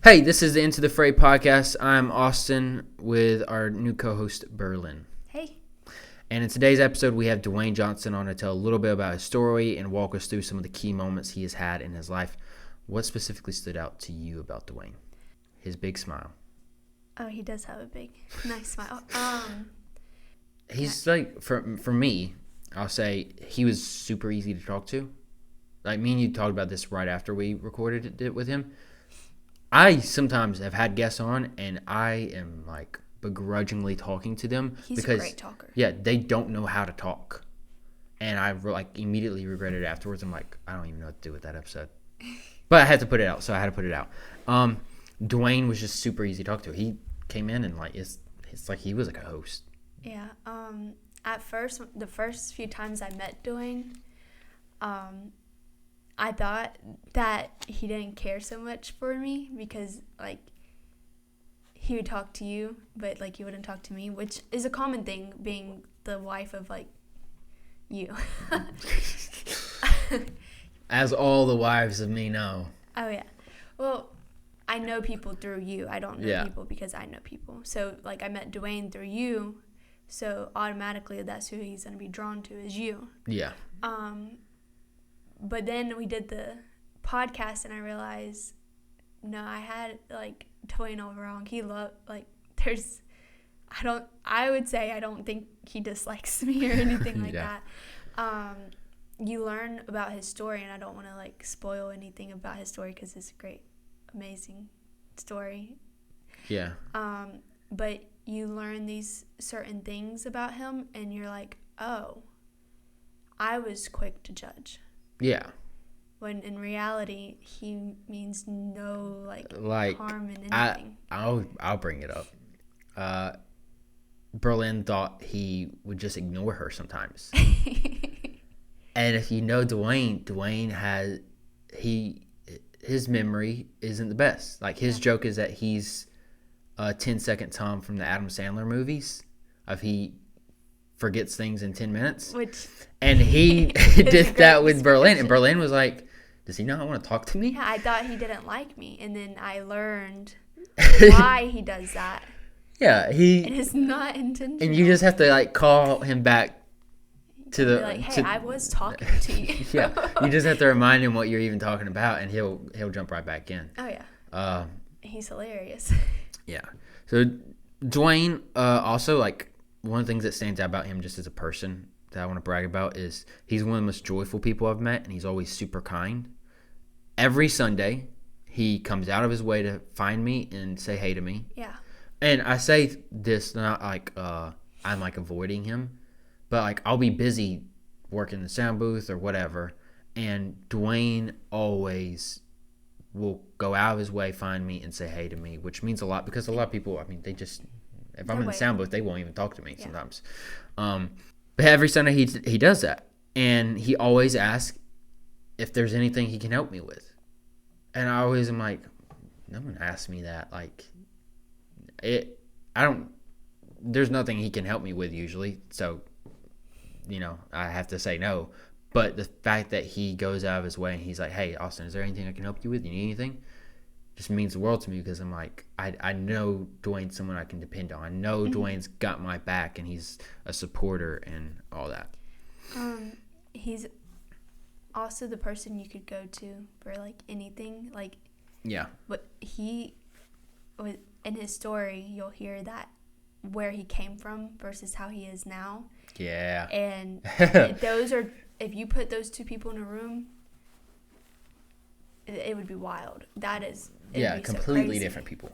Hey, this is the Into the Fray podcast. I'm Austin with our new co-host, Berlin. Hey. And in today's episode, we have Dwane Johnson on to tell a little bit about his story and walk us through some of the key moments he has had in his life. What specifically stood out to you about Dwane? His big smile. Oh, he does have a big, nice smile. He's like, for me, I'll say he was super easy to talk to. Like, me and you talked about this right after we recorded it with him. I sometimes have had guests on, and I am, like, begrudgingly talking to them. He's because, a great talker. Yeah, they don't know how to talk. And I, like, immediately regretted it afterwards. I'm like, I don't even know what to do with that episode. But I had to put it out, so I had to put it out. Dwane was just super easy to talk to. He came in and, like, it's like he was like a host. Yeah. At first, the first few times I met Dwane, I thought that he didn't care so much for me because, like, he would talk to you, but, like, he wouldn't talk to me, which is a common thing being the wife of, like, you. As all the wives of me know. Oh, yeah. Well, I know people through you. I don't know people because I know people. So, like, I met Dwane through you, so automatically that's who he's going to be drawn to is you. Yeah. But then we did the podcast, and I realized, no, I had, like, Dwane all wrong. He loved, like, I would say I don't think he dislikes me or anything like that. You learn about his story, and I don't want to, like, spoil anything about his story because it's a great, amazing story. Yeah. But you learn these certain things about him, and you're like, oh, I was quick to judge. Yeah. When in reality, he means no, like harm in anything. I'll bring it up. Berlin thought he would just ignore her sometimes. And if you know Dwane has his memory isn't the best. Like, his joke is that he's 10-second Tom from the Adam Sandler movies. He forgets things in 10 minutes. And he did that with Berlin. And Berlin was like, does he not want to talk to me? Yeah, I thought he didn't like me. And then I learned why he does that. Yeah, it is not intentional. And you just have to, like, call him back to the... Like, hey, I was talking to you. Yeah, you just have to remind him what you're even talking about, and he'll jump right back in. Oh, yeah. He's hilarious. Yeah. So, Dwane, also, like, one of the things that stands out about him just as a person that I want to brag about is he's one of the most joyful people I've met, and he's always super kind. Every Sunday, he comes out of his way to find me and say hey to me. Yeah. And I say this not like I'm, like, avoiding him, but, like, I'll be busy working the sound booth or whatever, and Dwane always will go out of his way, find me, and say hey to me, which means a lot because a lot of people, I mean, they just... If I'm in the sound booth, they won't even talk to me sometimes. But every Sunday he does that. And he always asks if there's anything he can help me with. And I always am like, no one asked me that. Like, there's nothing he can help me with usually. So, you know, I have to say no. But the fact that he goes out of his way and he's like, hey, Austin, is there anything I can help you with? You need anything? Just means the world to me because I'm like, I know Dwane's someone I can depend on. I know Dwane's got my back and he's a supporter and all that. He's also the person you could go to for, like, anything. Like, yeah. But in his story, you'll hear that where he came from versus how he is now. Yeah. And if you put those two people in a room, it would be wild. That is... Yeah, completely different people.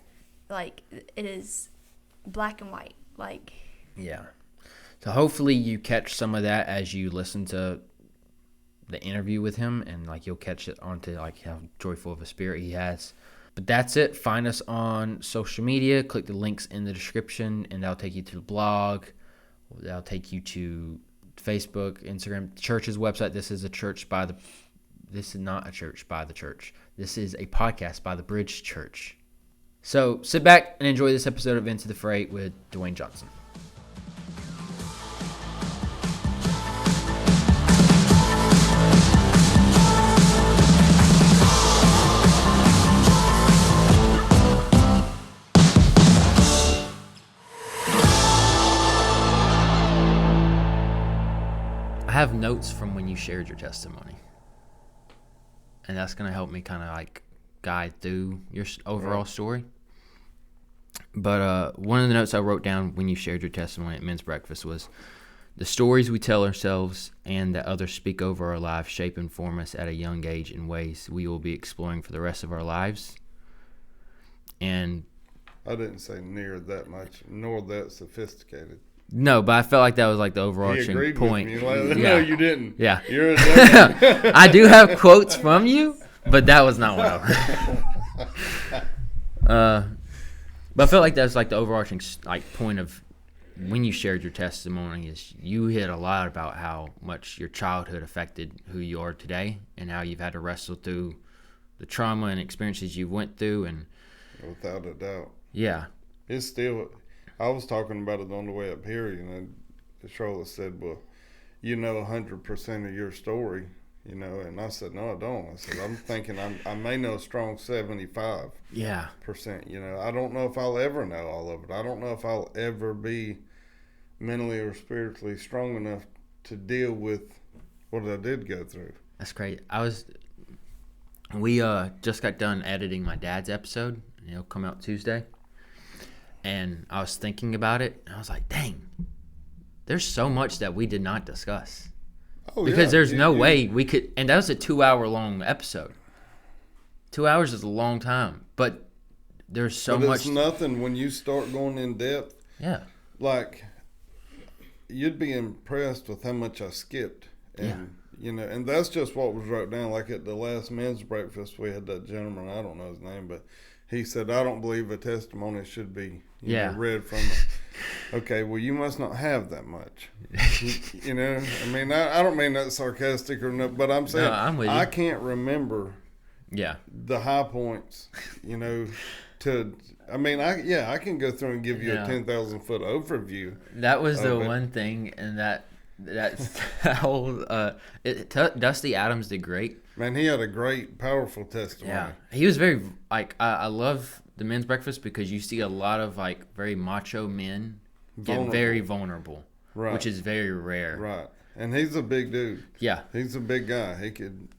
Like, it is black and white. Like... Yeah. So hopefully you catch some of that as you listen to the interview with him, and, like, you'll catch it onto, like, how joyful of a spirit he has. But that's it. Find us on social media. Click the links in the description, and that'll take you to the blog. That'll take you to Facebook, Instagram, church's website. This is not a church by the church. This is a podcast by the Bridge Church. So sit back and enjoy this episode of Into the Fray with Dwane Johnson. I have notes from when you shared your testimony, and that's gonna help me kind of like guide through your overall story. But one of the notes I wrote down when you shared your testimony at men's breakfast was, the stories we tell ourselves and that others speak over our lives shape and form us at a young age in ways we will be exploring for the rest of our lives. And I didn't say near that much, nor that sophisticated. no, but I felt like that was like the overarching He agreed point. with me. Like, Yeah. no, you didn't. Yeah. You're a dummy. I do have quotes from you, but that was not one of them. But I felt like that's like the overarching like point of when you shared your testimony is you hit a lot about how much your childhood affected who you are today and how you've had to wrestle through the trauma and experiences you went through. And Without a doubt. yeah. It's still, I was talking about it on the way up here, Charlotte said, well, 100% of your story, and I said, no, I don't. I said, I'm thinking I may know a strong 75%. Yeah. I don't know if I'll ever know all of it. I don't know if I'll ever be mentally or spiritually strong enough to deal with what I did go through. That's great. We just got done editing my dad's episode. It'll come out Tuesday. And I was thinking about it, and I was like, dang, there's so much that we did not discuss. Oh, because yeah. there's no way we could, and that was a 2-hour-long episode. 2 hours is a long time, but there's so much. It's nothing when you start going in depth. Yeah. Like, you'd be impressed with how much I skipped. And, and that's just what was wrote down. Like at the last men's breakfast, we had that gentleman, I don't know his name, but he said, I don't believe a testimony should be read from it. Okay, well, you must not have that much. I mean, I don't mean that sarcastic or no, but I'm saying I can't remember the high points, I can go through and give you a 10,000 foot overview. That was the one thing, and that's whole Dusty Adams did great. Man, he had a great, powerful testimony. Yeah, he was very I love the men's breakfast because you see a lot of like very macho men get very vulnerable, right? Which is very rare, right? And he's a big dude. Yeah, he's a big guy. He could.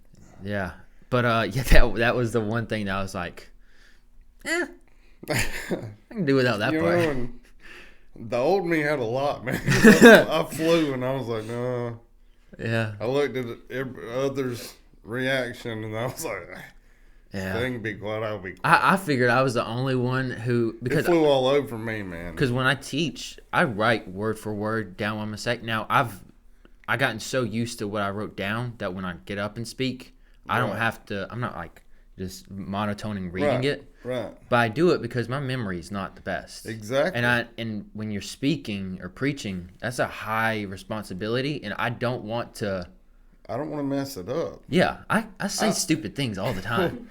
Yeah, but that was the one thing that I was like, I can do without that part. And the old me had a lot, man. I flew and I was like, no. Yeah. I looked at others' reaction and I was like, they can be quiet, I'll be quiet. I figured I was the only one who, because it flew all over me, man. Because when I teach, I write word for word down my mistake. Now I gotten so used to what I wrote down that when I get up and speak, I don't have to. I'm not like just monotoning reading it. Right. But I do it because my memory is not the best. Exactly. And when you're speaking or preaching, that's a high responsibility, and I don't want to. I don't want to mess it up. Yeah, I say stupid things all the time,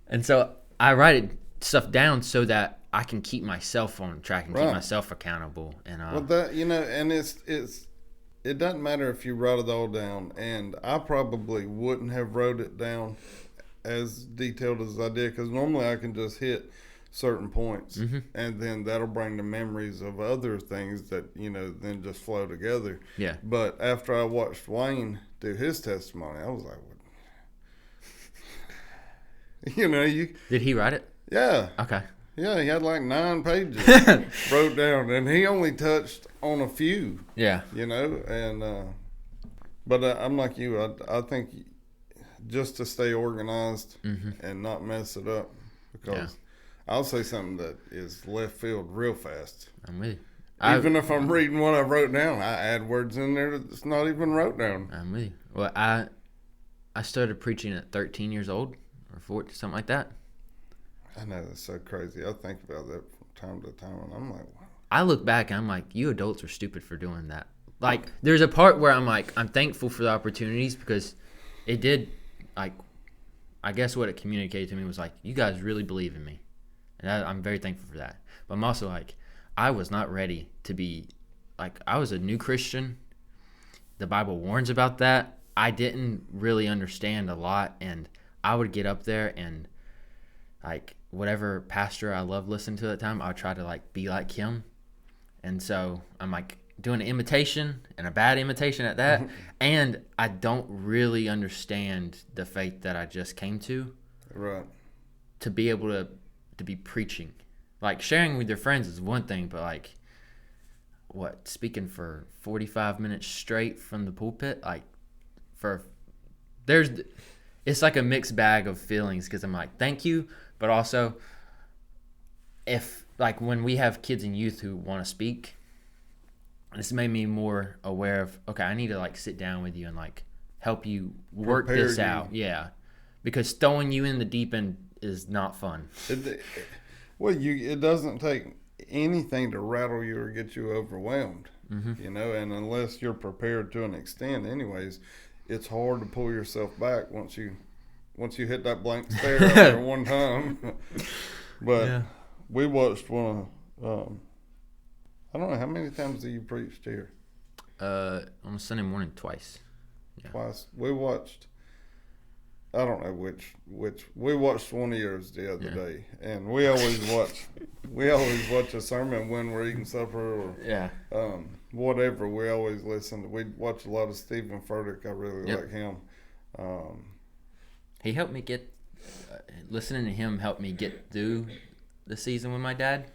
and so I write stuff down so that I can keep myself on track and keep myself accountable. And well, that and it doesn't matter if you write it all down, and I probably wouldn't have wrote it down as detailed as I did, because normally I can just hit certain points, and then that'll bring the memories of other things that then just flow together. Yeah. But after I watched Dwane do his testimony, I was like, Did he write it? Yeah. Okay. Yeah, he had like 9 pages wrote down, and he only touched on a few. Yeah. And but I'm like you. I think just to stay organized and not mess it up, because I'll say something that is left field real fast. I'm with you. Even if I'm reading what I wrote down, I add words in there that's not even wrote down. I'm with you. Well, I started preaching at 13 years old or 14, something like that. I know, that's so crazy. I think about that from time to time, and I'm like, wow. I look back and I'm like, you adults are stupid for doing that. Like, there's a part where I'm like, I'm thankful for the opportunities, because it did, like, I guess what it communicated to me was like, you guys really believe in me. And I'm very thankful for that. But I'm also like, I was not ready to be, like, I was a new Christian. The Bible warns about that. I didn't really understand a lot, and I would get up there and, like, whatever pastor I loved listening to at the time, I would try to, like, be like him. And so I'm like, doing an imitation and a bad imitation at that. And I don't really understand the faith that I just came to. Right. To be able to be preaching. Like, sharing with your friends is one thing, but like, speaking for 45 minutes straight from the pulpit, like, it's like a mixed bag of feelings, because I'm like, thank you, but also, if, like, when we have kids and youth who want to speak, this made me more aware of, okay, I need to, like, sit down with you and, like, help you work Prepare this you. out. Yeah. Because throwing you in the deep end is not fun. It doesn't take anything to rattle you or get you overwhelmed, you know, and unless you're prepared to an extent anyways, it's hard to pull yourself back once you hit that blank stare out there one time. But we watched one I don't know, how many times have you preached here? On a Sunday morning, twice. Yeah. Twice. We watched, I don't know which we watched one of yours the other day, and we always watch a sermon when we're eating supper or whatever. We always listen. We watch a lot of Stephen Furtick. I really like him. He helped me listening to him helped me get through the season with my dad,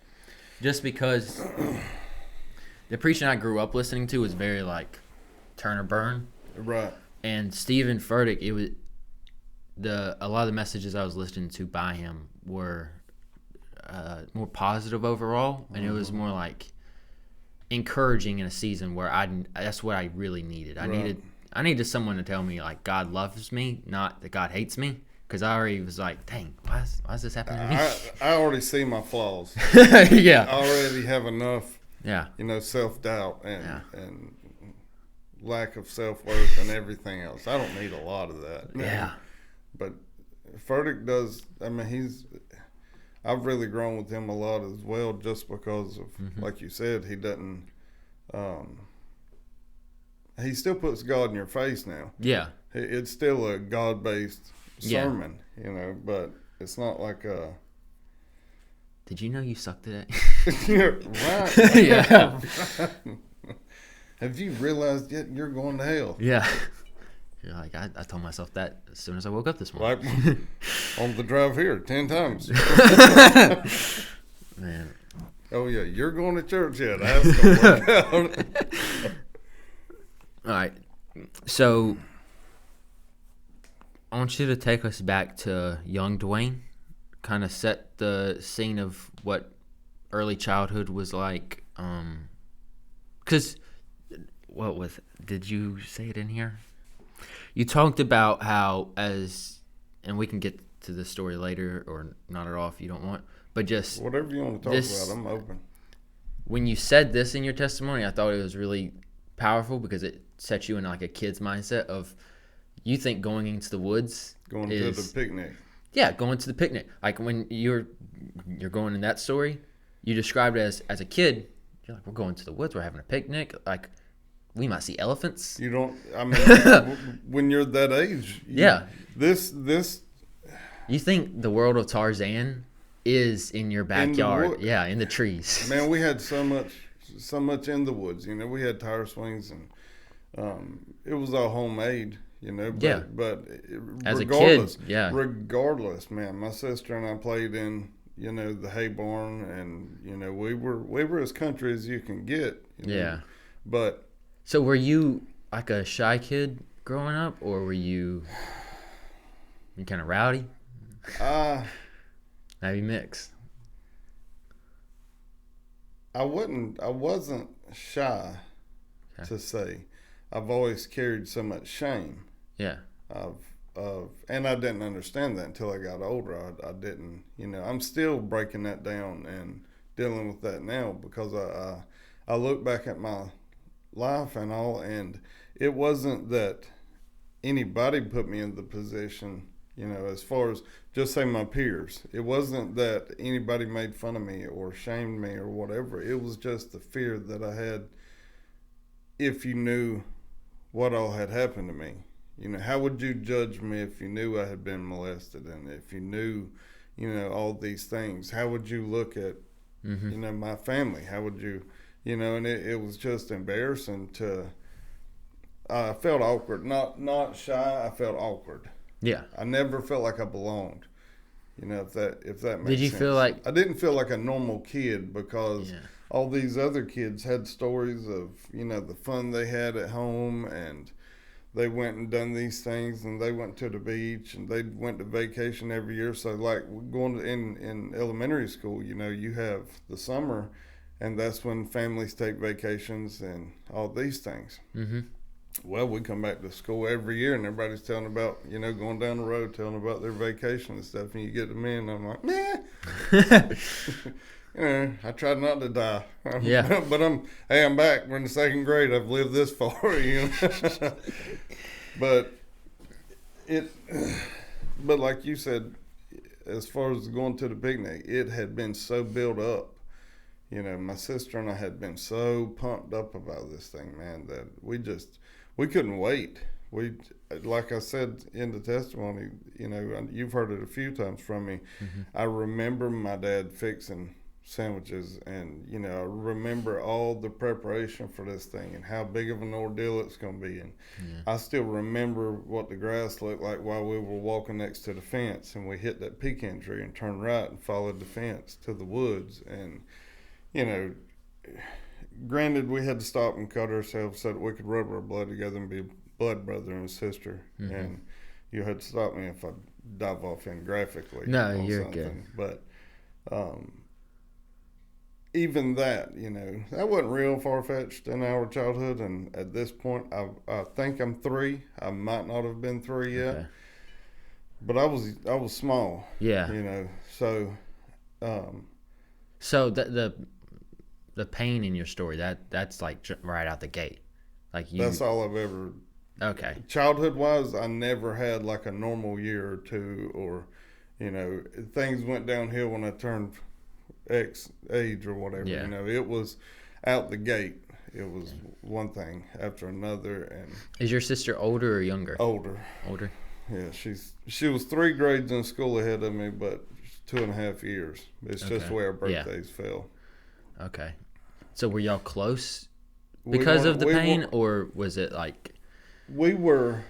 just because the preaching I grew up listening to was very like turn or burn. Right. And Stephen Furtick, it was a lot of the messages I was listening to by him were more positive overall, and it was more like encouraging in a season where that's what I really needed. I needed someone to tell me like God loves me, not that God hates me, because I already was like, dang, why is this happening to me? I already see my flaws. Yeah. I already have enough. Yeah. You know, self-doubt and lack of self-worth and everything else. I don't need a lot of that. Yeah. But Furtick does. I mean, I've really grown with him a lot as well, just because of, like you said, he doesn't. He still puts God in your face now. Yeah. It's still a God-based sermon, you know, but it's not like a. Did you know you sucked at Right. Yeah. Have you realized yet you're going to hell? Yeah. You're like, I told myself that as soon as I woke up this morning. Like on the drive here 10 times. Man. Oh, yeah, you're going to church yet. That's going to work out. All right. So I want you to take us back to young Dwane, kind of set the scene of what early childhood was like. Because did you say it in here? You talked about how and we can get to the story later or not at all if you don't want, but just whatever you want to talk about, I'm open. When you said this in your testimony, I thought it was really powerful because it set you in like a kid's mindset of, you think going into the woods to the picnic. Yeah, going to the picnic. Like when you're going in that story, you described it as a kid, you're like, we're going to the woods, we're having a picnic, like we might see elephants. You don't, I mean, when you're that age. This. You think the world of Tarzan is in your backyard. In the trees. Man, we had so much in the woods, you know, we had tire swings and it was all homemade, you know, but as regardless, a kid, regardless, man, my sister and I played in, you know, the hay barn, and, you know, we were as country as you can get. You know? But. So were you like a shy kid growing up, or were you kind of rowdy? Maybe mixed. I wasn't shy to say. I've always carried so much shame. Yeah. And I didn't understand that until I got older. I didn't, you know, I'm still breaking that down and dealing with that now, because I look back at my life and all, and it wasn't that anybody put me in the position, you know, as far as just say my peers. It wasn't that anybody made fun of me or shamed me or whatever. It was just the fear that I had. If you knew what all had happened to me, you know, how would you judge me if you knew I had been molested, and if you knew, you know, all these things? How would you look at, you know, my family? How would you you know, and it was just embarrassing to. I felt awkward, not shy. I felt awkward. Yeah. I never felt like I belonged. You know, if that makes sense. Did you feel like I didn't feel like a normal kid because Yeah. all these other kids had stories of, you know, the fun they had at home, and they went and done these things, and they went to the beach, and they went to vacation every year. So like going to, in elementary school, you know, you have the summer, and that's when families take vacations and all these things. Mm-hmm. Well, we come back to school every year, and everybody's telling about, you know, going down the road, telling about their vacation and stuff. And you get to me, and I'm like, nah. You know, I tried not to die. Yeah. But I'm back. We're in the second grade. I've lived this far, you know. But but like you said, as far as going to the picnic, it had been so built up. You know, my sister and I had been so pumped up about this thing, man, that we couldn't wait. We, like I said in the testimony, you know, you've heard it a few times from me. Mm-hmm. I remember my dad fixing sandwiches, and, you know, I remember all the preparation for this thing and how big of an ordeal it's going to be. And I still remember what the grass looked like while we were walking next to the fence, and we hit that pecan tree and turned right and followed the fence to the woods. And, you know, granted, we had to stop and cut ourselves so that we could rub our blood together and be blood brother and sister. Mm-hmm. And you had to stop me if I dive off in graphically. No, on you're something. good. But even that, you know, that wasn't real far-fetched in our childhood. And at this point, I think I'm 3. I might not have been 3 yet. Okay. But I was small. Yeah. You know, so. So the pain in your story, that's like right out the gate. Like you. That's all I've ever. Okay. Childhood wise, I never had like a normal year or two, or, you know, things went downhill when I turned X age or whatever. Yeah. You know, it was out the gate. It was one thing after another. And Is your sister older or younger? older. Older. Yeah, she was 3 grades in school ahead of me, but 2.5 years. It's just the way our Yeah. birthdays fell. Okay. So were y'all close because of the pain, or was it like? We were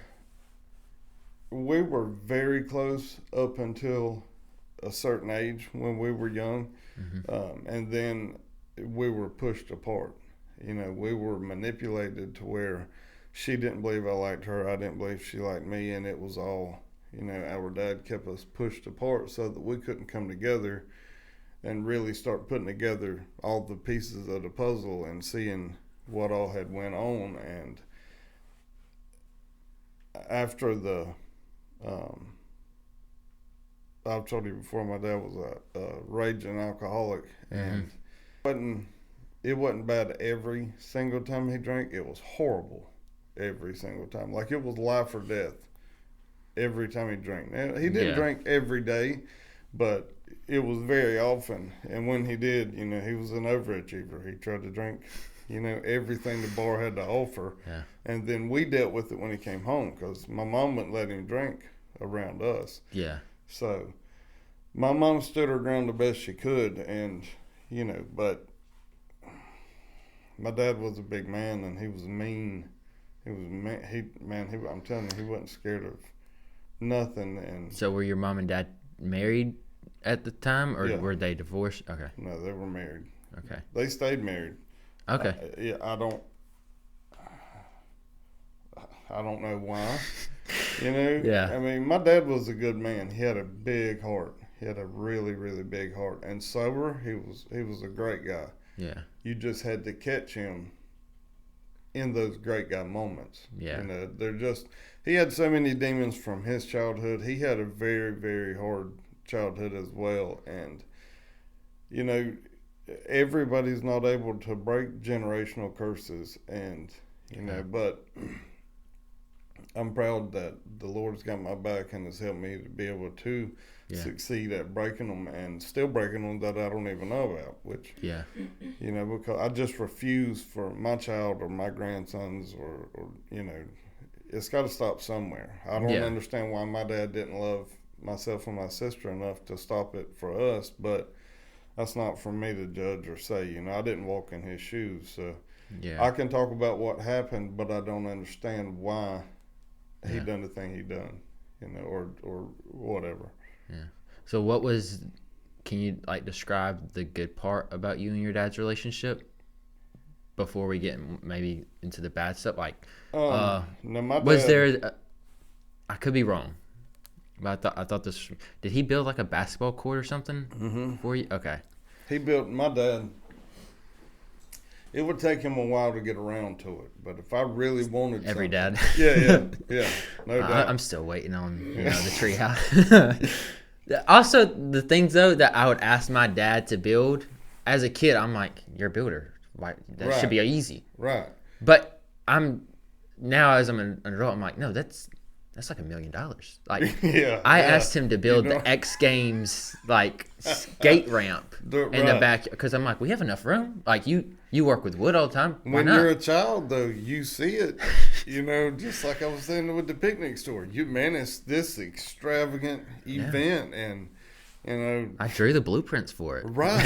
very close up until a certain age when we were young. Mm-hmm. And then we were pushed apart. You know, we were manipulated to where she didn't believe I liked her, I didn't believe she liked me, and it was all, you know, our dad kept us pushed apart so that we couldn't come together and really start putting together all the pieces of the puzzle and seeing what all had went on. And after the I've told you before, my dad was a raging alcoholic, and it wasn't bad every single time he drank. It was horrible every single time. Like, it was life or death every time he drank. Now, he didn't drink every day, but it was very often. And when he did, you know, he was an overachiever. He tried to drink, you know, everything the bar had to offer. Yeah. And then we dealt with it when he came home, because my mom wouldn't let him drink around us. Yeah. So my mom stood her ground the best she could, and, you know, but my dad was a big man, and he was mean. He was mean. I'm telling you, he wasn't scared of nothing. And So were your mom and dad married at the time, or Yeah. were they divorced? Okay. no, they were married. Okay. They stayed married. Okay. I don't know why. You know? Yeah. I mean, my dad was a good man. He had a big heart. He had a really, really big heart. And sober, he was a great guy. Yeah. You just had to catch him in those great guy moments. Yeah. You know, he had so many demons from his childhood. He had a very, very hard childhood as well. And, you know, everybody's not able to break generational curses. And, you know, but I'm proud that the Lord's got my back and has helped me to be able to succeed at breaking them, and still breaking them that I don't even know about, which, you know, because I just refuse for my child or my grandsons or you know, it's got to stop somewhere. I don't understand why my dad didn't love myself and my sister enough to stop it for us, but that's not for me to judge or say. You know, I didn't walk in his shoes, so Yeah. I can talk about what happened, but I don't understand why he Yeah. done the thing he done. You know, or whatever. Yeah. So what was? Can you like describe the good part about you and your dad's relationship before we get maybe into the bad stuff? Like, No, my was dad. there? I could be wrong, but I thought this. Did he build like a basketball court or something for you? Okay. He built my dad. It would take him a while to get around to it, but if I really wanted Every something, dad. yeah, no doubt. I'm still waiting on the tree house. Also, the things though that I would ask my dad to build as a kid, I'm like, you're a builder. Why that should be easy. Right. But I'm now as I'm an adult, I'm like, no, that's like $1 million. Like, Yeah. I yeah. asked him to build You know? the X Games like skate ramp in the Right. back because I'm like, we have enough room. Like you work with wood all the time. Why When not? you're a child, though, you see it. You know, just like I was saying with the picnic store. It's this extravagant event, and you know. I drew the blueprints for it. Right.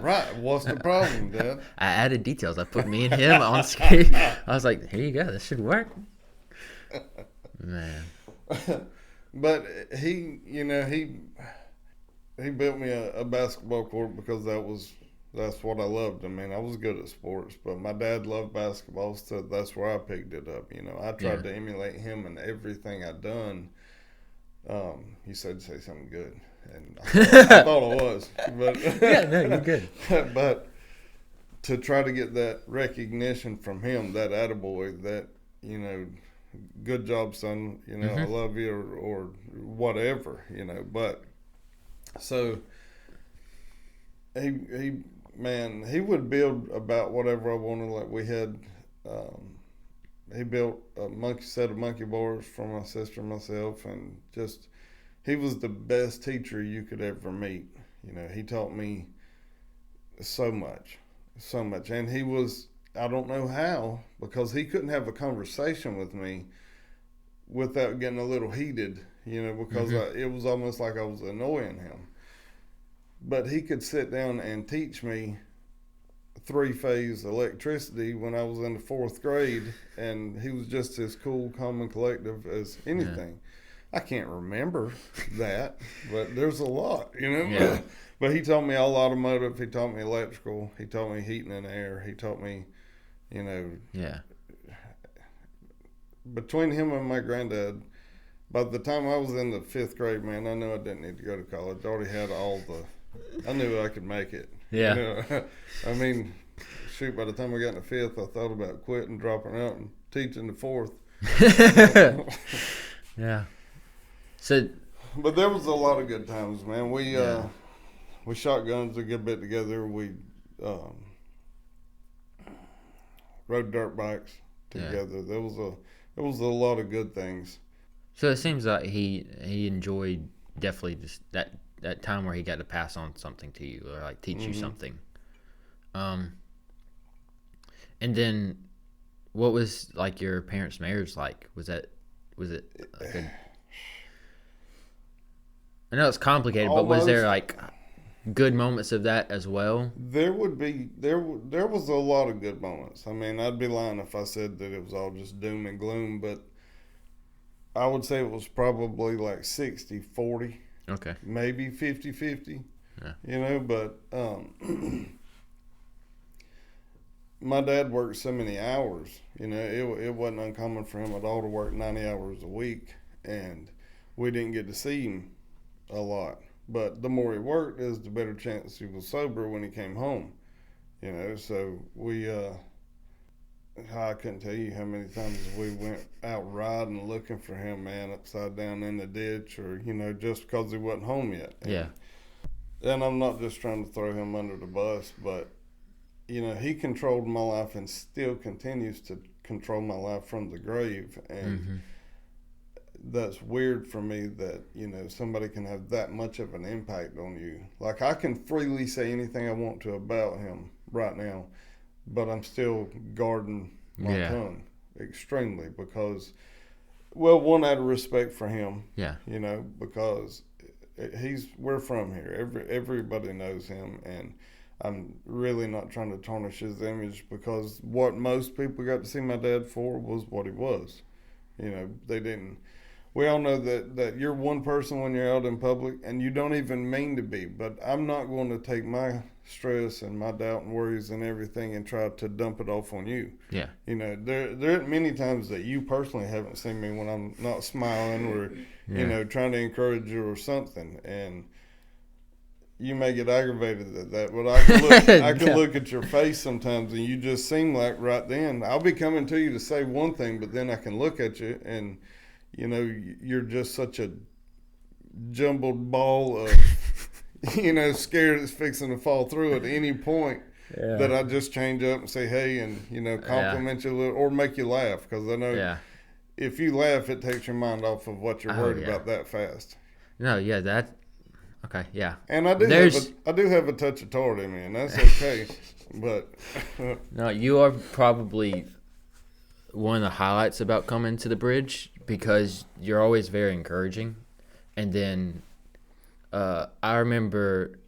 Right. What's the problem, Dad? I added details. I put me and him on skate. I was like, here you go. This should work. Man. But he, you know, he built me a basketball court because that's what I loved. I mean, I was good at sports, but my dad loved basketball, so that's where I picked it up. You know, I tried to emulate him in everything I done. You said to say something good, and I thought I was, but Yeah, no, you're good. but to try to get that recognition from him, that attaboy, that, you know, good job, son, you know, I love you, or whatever, you know. But so he would build about whatever I wanted. Like we had, he built a set of monkey bars for my sister and myself, and just he was the best teacher you could ever meet. You know, he taught me so much, and he was, I don't know how, because he couldn't have a conversation with me without getting a little heated, you know, because it was almost like I was annoying him. But he could sit down and teach me three-phase electricity when I was in the 4th grade, and he was just as cool, calm, and collective as anything. I can't remember that, but there's a lot, you know. Yeah. But he taught me all automotive. He taught me electrical. He taught me heating and air. He taught me, you know. Yeah. Between him and my granddad, by the time I was in the 5th grade, man, I knew I didn't need to go to college. I already had I knew I could make it. Yeah. You know? I mean, shoot, by the time I got in the 5th, I thought about quitting, dropping out, and teaching the 4th. Yeah. So. But there was a lot of good times, man. We shot guns a good bit together. We rode dirt bikes together. There was a lot of good things. So it seems like he enjoyed definitely just that time where he got to pass on something to you or like teach you something. And then what was like your parents' marriage like? Was it a good? I know it's complicated, but was there like good moments of that as well? There was a lot of good moments. I mean, I'd be lying if I said that it was all just doom and gloom, but I would say it was probably like 60-40. Okay. Maybe 50-50. Yeah. You know, but my dad worked so many hours. You know, it wasn't uncommon for him at all to work 90 hours a week, and we didn't get to see him a lot. But the more he worked, is the better chance he was sober when he came home. You know, so we, I couldn't tell you how many times we went out riding looking for him, man, upside down in the ditch, or, you know, just because he wasn't home yet. Yeah. And I'm not just trying to throw him under the bus, but, you know, he controlled my life and still continues to control my life from the grave. And that's weird for me that, you know, somebody can have that much of an impact on you. Like, I can freely say anything I want to about him right now, but I'm still guarding my tongue extremely because, well, one, out of respect for him. Yeah. You know, because we're from here. Everybody knows him, and I'm really not trying to tarnish his image, because what most people got to see my dad for was what he was. You know, they didn't. We all know that you're one person when you're out in public, and you don't even mean to be. But I'm not going to take my stress and my doubt and worries and everything and try to dump it off on you. Yeah. You know, there are many times that you personally haven't seen me when I'm not smiling or, you know, trying to encourage you or something. And you may get aggravated at that, but I can look at your face sometimes, and you just seem like right then, I'll be coming to you to say one thing, but then I can look at you and, you know, you're just such a jumbled ball of, you know, scared it's fixing to fall through at any point, that I just change up and say, hey, and, you know, compliment you a little, or make you laugh, because I know if you laugh, it takes your mind off of what you're worried about that fast. No, yeah, that, okay, yeah. And I do have a touch of toward him, man. That's okay. But no, you are probably one of the highlights about coming to the bridge, because you're always very encouraging. And then I remember,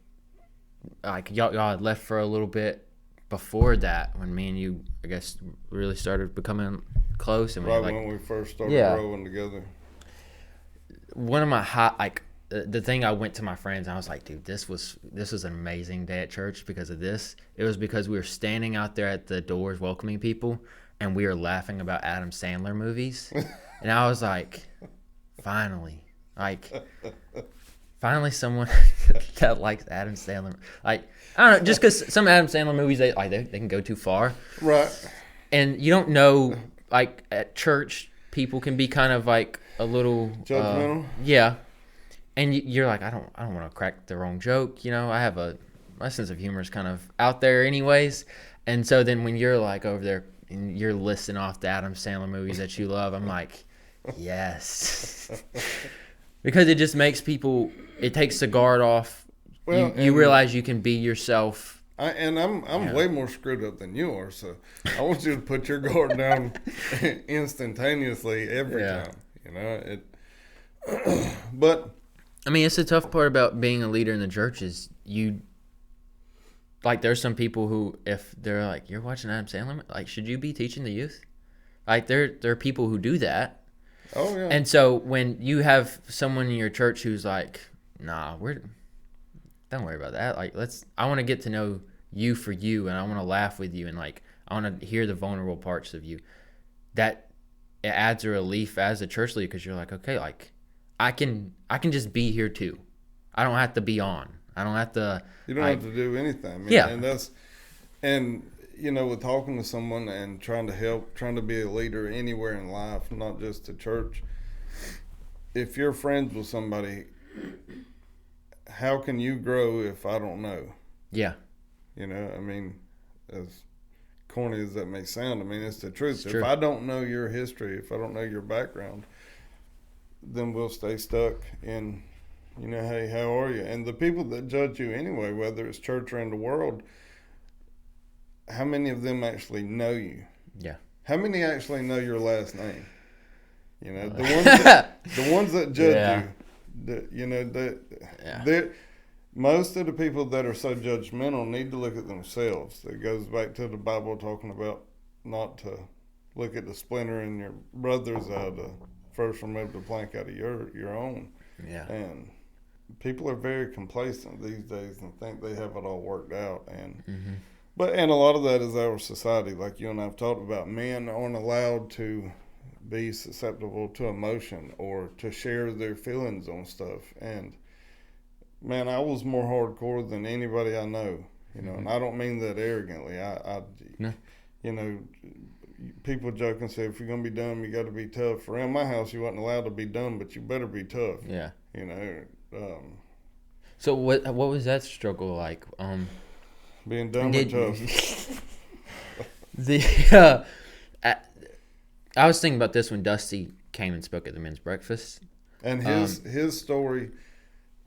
like, y'all had left for a little bit before that, when me and you, I guess, really started becoming close. And when we first started growing together. One of my the thing, I went to my friends and I was like, dude, this was an amazing day at church because of this. It was because we were standing out there at the doors welcoming people, and we were laughing about Adam Sandler movies. And I was like, finally someone that likes Adam Sandler. Like, I don't know, just because some Adam Sandler movies, they can go too far. Right. And you don't know, like, at church, people can be kind of like a little judgmental. Yeah. And you're like, I don't want to crack the wrong joke. You know, my sense of humor is kind of out there anyways. And so then when you're like over there and you're listing off the Adam Sandler movies that you love, I'm like, yes. Because it just makes people, it takes the guard off. Well, you realize you can be yourself. I'm way more screwed up than you are, so I want you to put your guard down instantaneously every time. You know, but I mean, it's the tough part about being a leader in the church is like, there's some people who, if they're like, you're watching Adam Sandler, like, should you be teaching the youth? Like, there are people who do that. Oh, yeah. And so when you have someone in your church who's like, nah, don't worry about that. Like, I want to get to know you for you, and I want to laugh with you, and, like, I want to hear the vulnerable parts of you. That, it adds a relief as a church leader, because you're like, okay, like, I can just be here too. I don't have to be on. I don't have to. You don't have to do anything. Man. Yeah. And you know, with talking to someone and trying to help, trying to be a leader anywhere in life, not just to church. If you're friends with somebody, how can you grow if I don't know? Yeah. You know, I mean, as corny as that may sound, I mean, it's the truth. It's true. If I don't know your history, if I don't know your background, then we'll stay stuck in, you know, hey, how are you? And the people that judge you anyway, whether it's church or in the world, how many of them actually know you? Yeah. How many actually know your last name? You know, the ones that judge you, you know, most of the people that are so judgmental need to look at themselves. It goes back to the Bible talking about not to look at the splinter in your brother's eye, to first remove the plank out of your own. Yeah. And people are very complacent these days and think they have it all worked out. And and a lot of that is our society, like you and I have talked about. Men aren't allowed to be susceptible to emotion or to share their feelings on stuff. And man, I was more hardcore than anybody I know, you know, and I don't mean that arrogantly. You know, people joke and say, if you're going to be dumb, you got to be tough. Around my house, you wasn't allowed to be dumb, but you better be tough. Yeah. You know. So what was that struggle like? Being dumb or tough. I was thinking about this when Dusty came and spoke at the men's breakfast. And his story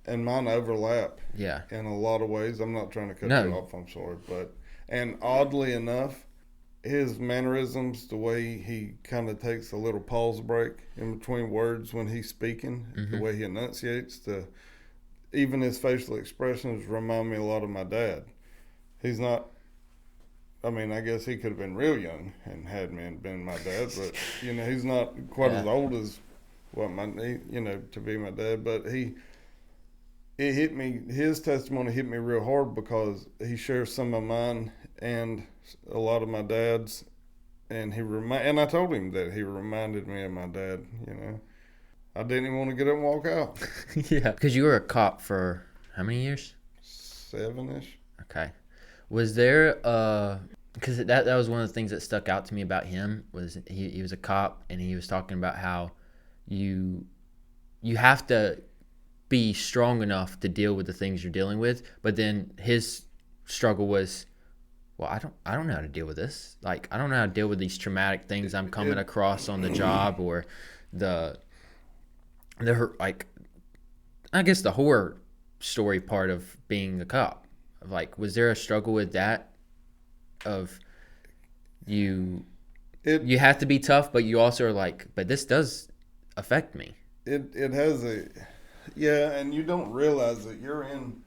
and mine overlap. Yeah. In a lot of ways. I'm not trying to cut you off, I'm sorry. And oddly enough, his mannerisms, the way he kind of takes a little pause break in between words when he's speaking, the way he enunciates, even his facial expressions remind me a lot of my dad. He's not. I mean, I guess he could have been real young and had me and been my dad, but he's not quite as old as what to be my dad. But it hit me. His testimony hit me real hard because he shares some of mine and a lot of my dad's, and and I told him that he reminded me of my dad. I didn't even want to get up and walk out. Yeah, because you were a cop for how many years? 7-ish. Okay. Was there because that was one of the things that stuck out to me about him was he was a cop, and he was talking about how you have to be strong enough to deal with the things you're dealing with, but then his struggle was, well, I don't know how to deal with this. Like, I don't know how to deal with these traumatic things I'm coming across on the job, or the like, I guess the horror story part of being a cop. Like, was there a struggle with that? Of you have to be tough, but you also are like, but this does affect me. It has and you don't realize that you're in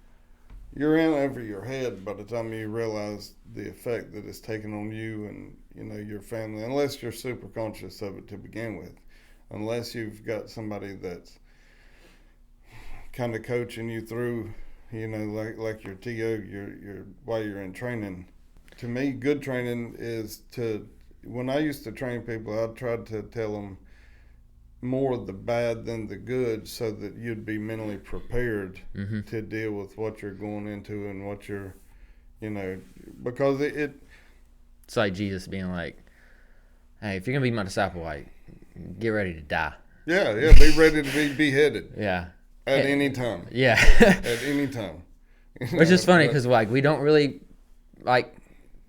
over your head by the time you realize the effect that it's taken on you and your family, unless you're super conscious of it to begin with, unless you've got somebody that's kind of coaching you through, like your TO, your while you're in training. To me, good training is when I used to train people, I tried to tell them more of the bad than the good, so that you'd be mentally prepared to deal with what you're going into and what you're, because it's like Jesus being like, hey, if you're going to be my disciple, like, get ready to die. Yeah, be ready to be beheaded. Yeah. At any time. Yeah. At any time. Which is funny because, like, we don't really, like,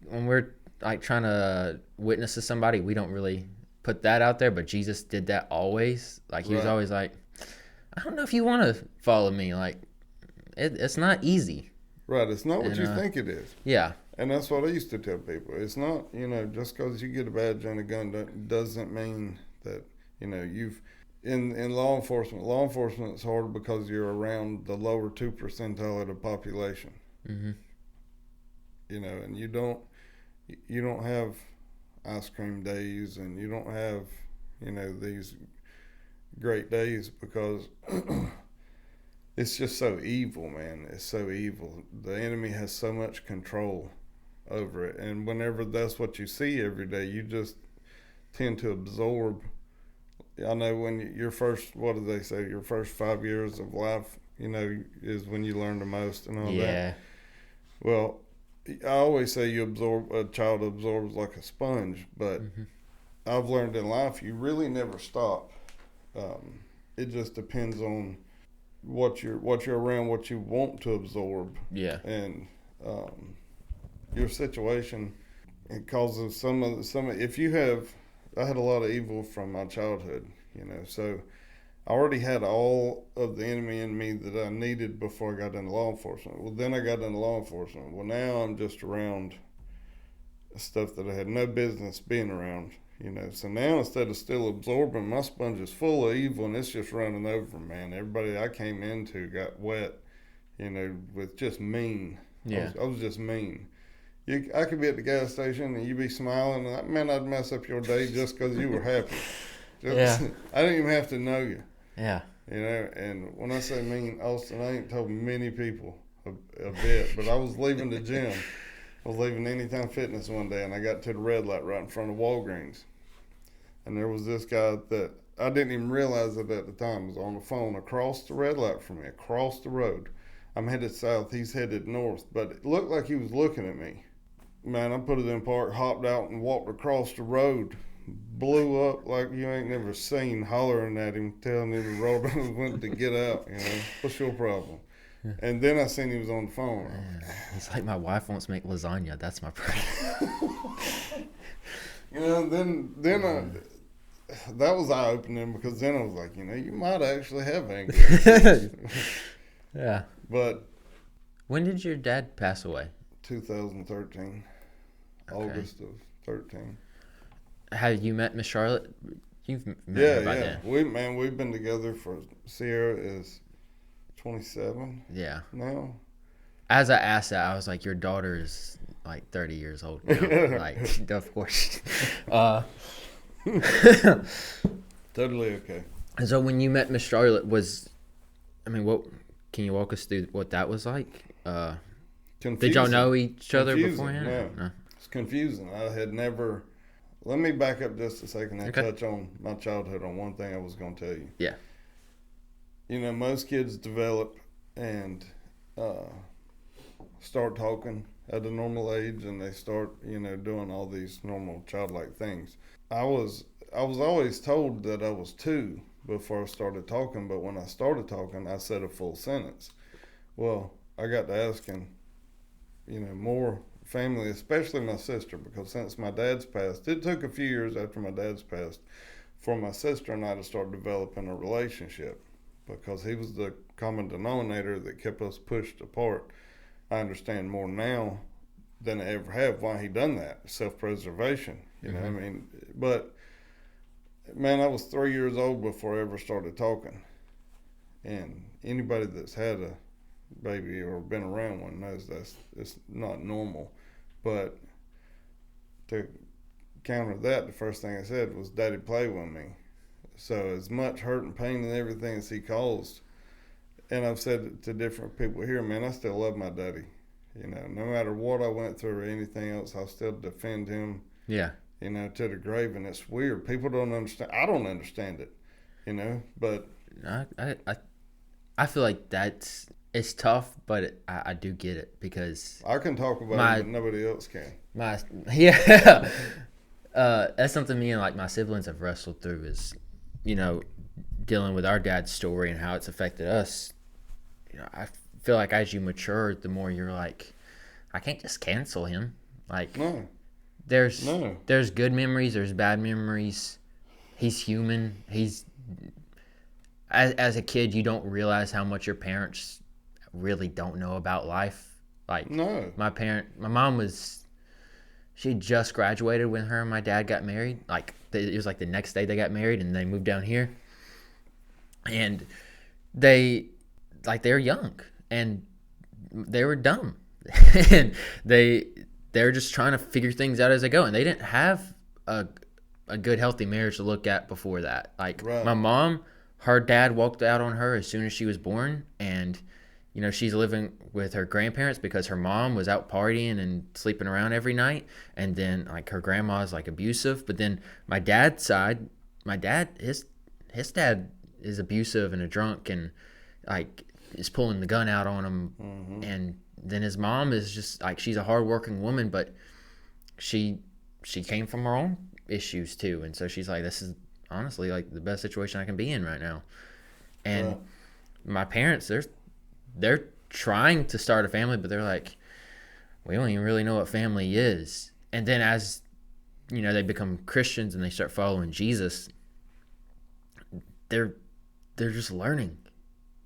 when we're, like, trying to witness to somebody, we don't really put that out there, but Jesus did that always. Like, he was always like, I don't know if you want to follow me. Like, it's not easy. Right, it's not what you think it is. Yeah. And that's what I used to tell people. It's not, just because you get a badge and a gun doesn't mean that, you've... In law enforcement is hard because you're around the lower 2 percentile of the population. Mm-hmm. And you don't have ice cream days, and you don't have, these great days because it's just so evil, man. It's so evil. The enemy has so much control over it. And whenever that's what you see every day, you just tend to absorb. I know when your first, what do they say, your first 5 years of life, is when you learn the most and all that. Yeah. Well, I always say a child absorbs like a sponge, but I've learned in life you really never stop. It just depends on what you're around, what you want to absorb. Yeah. And your situation, it causes some if you have... I had a lot of evil from my childhood, so I already had all of the enemy in me that I needed before I got into law enforcement. Well, then I got into law enforcement. Well, now I'm just around stuff that I had no business being around, So now, instead of still absorbing, my sponge is full of evil, and it's just running over, man. Everybody I came into got wet, with just mean. Yeah. I was just mean. I could be at the gas station and you be smiling, and man, I'd mess up your day just because you were happy. I didn't even have to know you. Yeah. And when I say mean, Austin, I ain't told many people a bit, but I was leaving the gym. I was leaving Anytime Fitness one day, and I got to the red light right in front of Walgreens. And there was this guy that I didn't even realize it at the time, was on the phone across the red light from me, across the road. I'm headed south, he's headed north, but it looked like he was looking at me. Man, I put it in park, hopped out and walked across the road, blew up like you ain't never seen, hollering at him, telling him to roll down, went to get out, What's your problem? And then I seen he was on the phone. It's like my wife wants to make lasagna. That's my problem. Then that was eye-opening, because then I was like, you might actually have anger. Yeah. But when did your dad pass away? 2013. Okay. August of 13. Have you met Miss Charlotte? You've met her by then. We've been together for... Sierra is 27 Yeah. now. As I asked that, I was like, your daughter is like 30 years old now. Like, of course. Totally okay. And so when you met Miss Charlotte, what can you walk us through what that was like? Confusing. Did y'all know each other Confusing, beforehand? no. It's confusing. I had never. Let me back up just a second and touch on my childhood on one thing I was going to tell you. Yeah. You know, most kids develop and start talking at a normal age, and they start, doing all these normal childlike things. I was always told that I was 2 before I started talking, but when I started talking, I said a full sentence. Well, I got to asking, more family, especially my sister, because since my dad's passed, it took a few years after my dad's passed for my sister and I to start developing a relationship, because he was the common denominator that kept us pushed apart. I understand more now than I ever have why he done that. Self-preservation, you know what I mean? But, man, I was 3 years old before I ever started talking. And anybody that's had a baby or been around one knows it's not normal. But to counter that, the first thing I said was, Daddy, play with me. So as much hurt and pain and everything as he caused, and I've said it to different people here, man, I still love my daddy. No matter what I went through or anything else, I'll still defend him. Yeah. To the grave. And it's weird. People don't understand. I don't understand it, but I feel like it's tough, but I do get it, because I can talk about it, but nobody else can. That's something me and like my siblings have wrestled through, is, dealing with our dad's story and how it's affected us. I feel like as you mature, the more you're like, I can't just cancel him. Like, no. There's good memories, there's bad memories. He's human. As a kid, you don't realize how much your parents really don't know about life. Like, no. My mom she just graduated when her and my dad got married. Like, it was like the next day they got married, and they moved down here. And they were young, and they were dumb. And they're just trying to figure things out as they go, and they didn't have a good, healthy marriage to look at before that. Like, right. My mom, her dad walked out on her as soon as she was born, and she's living with her grandparents because her mom was out partying and sleeping around every night, and then like her grandma's like abusive. But then my dad's side, his dad is abusive and a drunk, and like is pulling the gun out on him. And then his mom is just like, she's a hardworking woman, but she came from her own issues too, and so she's like, this is honestly like the best situation I can be in right now. And my parents, they're trying to start a family, but they're like, we don't even really know what family is. And then as they become Christians and they start following Jesus, they're just learning,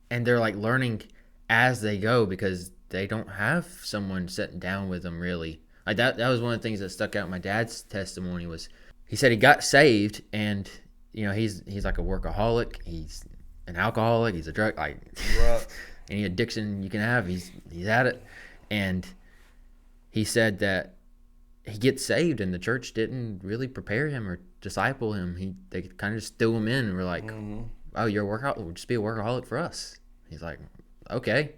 and they're like learning as they go, because they don't have someone sitting down with them really. Like that was one of the things that stuck out in my dad's testimony. Was he said he got saved, and he's like a workaholic, he's an alcoholic, he's a drug, like right. Any addiction you can have, he's at it. And he said that he gets saved, and the church didn't really prepare him or disciple him. They kind of just threw him in and were like, oh, you're a workaholic, just be a workaholic for us. He's like, okay.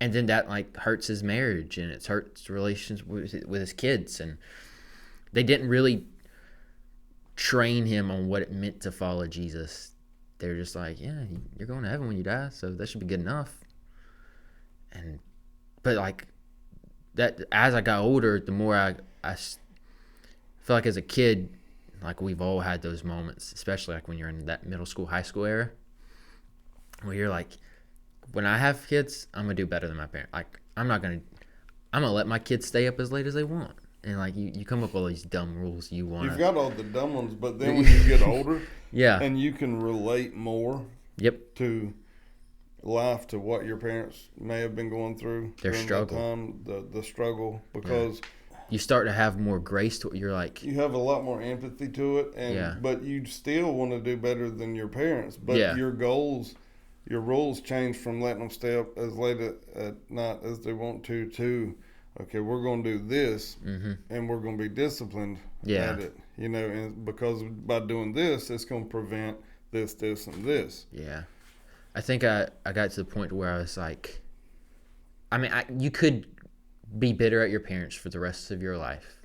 And then that like hurts his marriage, and it hurts relations with his kids. And they didn't really train him on what it meant to follow Jesus. They're just like, yeah, you're going to heaven when you die, so that should be good enough. But like that, as I got older, the more I feel like as a kid, like we've all had those moments, especially like when you're in that middle school, high school era, where you're like, when I have kids, I'm gonna do better than my parents. Like I'm gonna let my kids stay up as late as they want. And like you come up with all these dumb rules you want. You've got all the dumb ones, but then when you get older, yeah, and you can relate more, to life, to what your parents may have been going through, their struggle, the struggle, because you start to have more grace to it. You're like, you have a lot more empathy to it, and but you still want to do better than your parents, but your goals, your rules change from letting them stay up as late at night as they want to okay, we're going to do this, and we're going to be disciplined at it, and because by doing this, it's going to prevent this, and this. Yeah. I think I got to the point where I was like, I mean, you could be bitter at your parents for the rest of your life,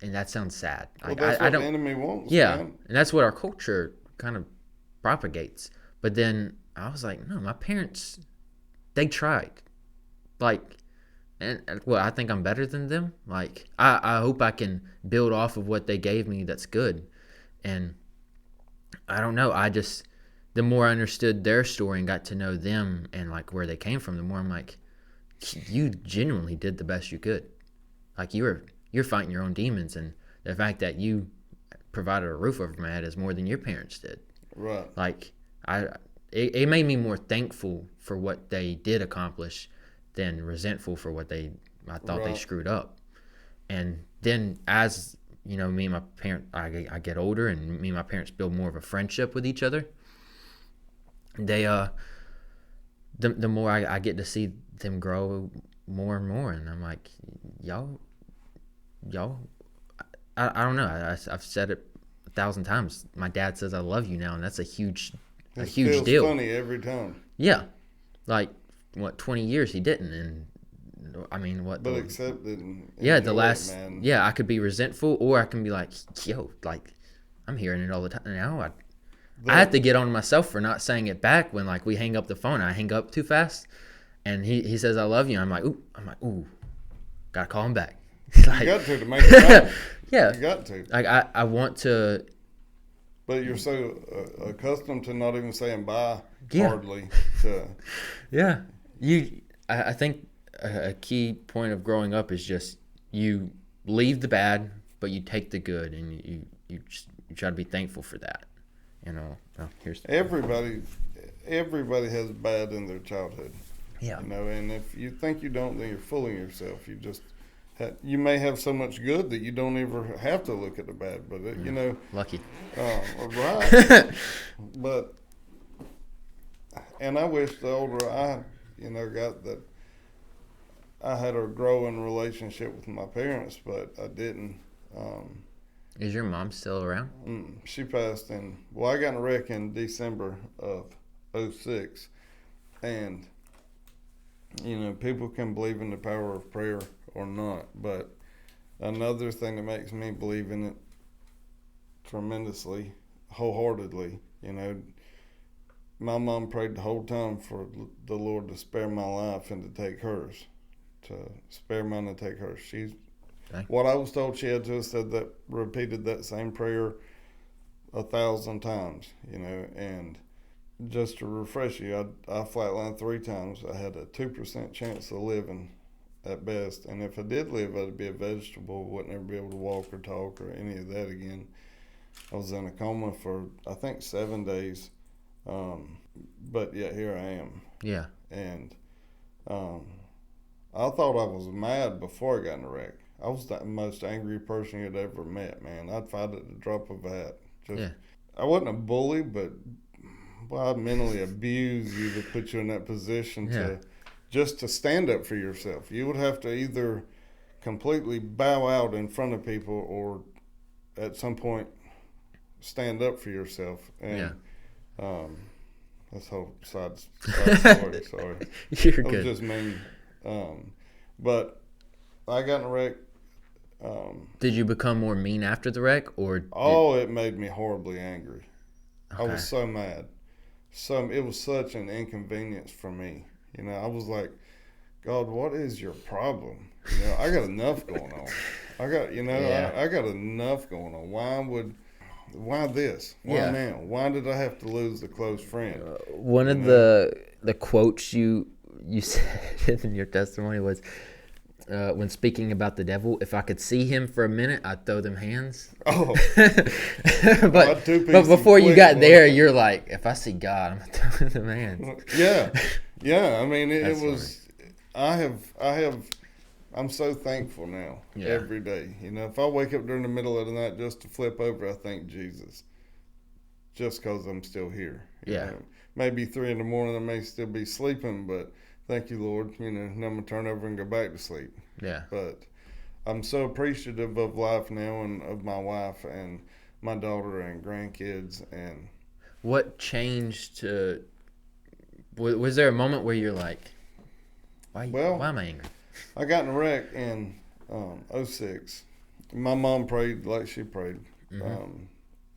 and that sounds sad. Well, that's what the enemy wants. Yeah, man. And that's what our culture kind of propagates. But then I was like, no, my parents, they tried. Like, and I think I'm better than them. Like, I hope I can build off of what they gave me that's good. And I don't know. The more I understood their story and got to know them and, like, where they came from, the more I'm like, you genuinely did the best you could. Like, you're fighting your own demons. And the fact that you provided a roof over my head is more than your parents did. Right. Like, it made me more thankful for what they did accomplish than resentful for what I thought they screwed up. And then as, me and my parents, I get older, and me and my parents build more of a friendship with each other. They, the more I get to see them grow more and more, and I'm like, y'all, I don't know. I've said it 1,000 times. My dad says I love you now, and that's a huge deal. Feels funny every time. Yeah, like 20 years he didn't, and I mean But accepted. The last. Man. Yeah, I could be resentful, or I can be like, yo, like I'm hearing it all the time now. I have to get on myself for not saying it back when, like, we hang up the phone. I hang up too fast, and he says I love you. I'm like, ooh, gotta call him back. Like, you got to make it right. Yeah, you got to. Like I want to. But you're so accustomed to not even saying bye, yeah. hardly. To, yeah, I think a key point of growing up is just you leave the bad, but you take the good, and you try to be thankful for that. Everybody has bad in their childhood. Yeah. And if you think you don't, then you're fooling yourself. You may have so much good that you don't ever have to look at the bad. But lucky. Right. But I wish the older I got that I had a growing relationship with my parents, but I didn't. Is your mom still around? She passed I got in a wreck in December of 2006, and people can believe in the power of prayer or not, but another thing that makes me believe in it tremendously, wholeheartedly, my mom prayed the whole time for the Lord to spare my life and to take hers, to spare mine and take hers. What I was told, she had to have said that, repeated that same prayer 1,000 times, and just to refresh you, I flatlined 3 times. I had a 2% chance of living at best, and if I did live, I'd be a vegetable, wouldn't ever be able to walk or talk or any of that again. I was in a coma for, I think, 7 days, but yet here I am. Yeah. And I thought I was mad before I got in the wreck. I was the most angry person you'd ever met, man. I'd fight at the drop of a hat. I wasn't a bully, but I'd mentally abuse you to put you in that position to stand up for yourself. You would have to either completely bow out in front of people or at some point stand up for yourself. And that's a whole side story. Sorry. You're that good. Was just mean. But I got in a wreck. Did you become more mean after the wreck, or? It made me horribly angry. Okay. I was so mad. It was such an inconvenience for me. I was like, God, what is your problem? I got enough going on. I got enough going on. Why this? Why now? Why did I have to lose a close friend? One of the quotes you said in your testimony was, when speaking about the devil, if I could see him for a minute, I'd throw them hands. Oh. but before you got there, you're like, if I see God, I'm going to throw them hands. Yeah. I mean, it was, I'm so thankful now every day. If I wake up during the middle of the night just to flip over, I thank Jesus. just because I'm still here. You Yeah. know, maybe 3 in the morning I may still be sleeping, but thank you, Lord. You know, now I'm gonna turn over and go back to sleep. Yeah. But I'm so appreciative of life now and of my wife and my daughter and grandkids. And What changed to? Was there a moment where you're like, why am I angry? I got in a wreck in '06. My mom prayed like she prayed.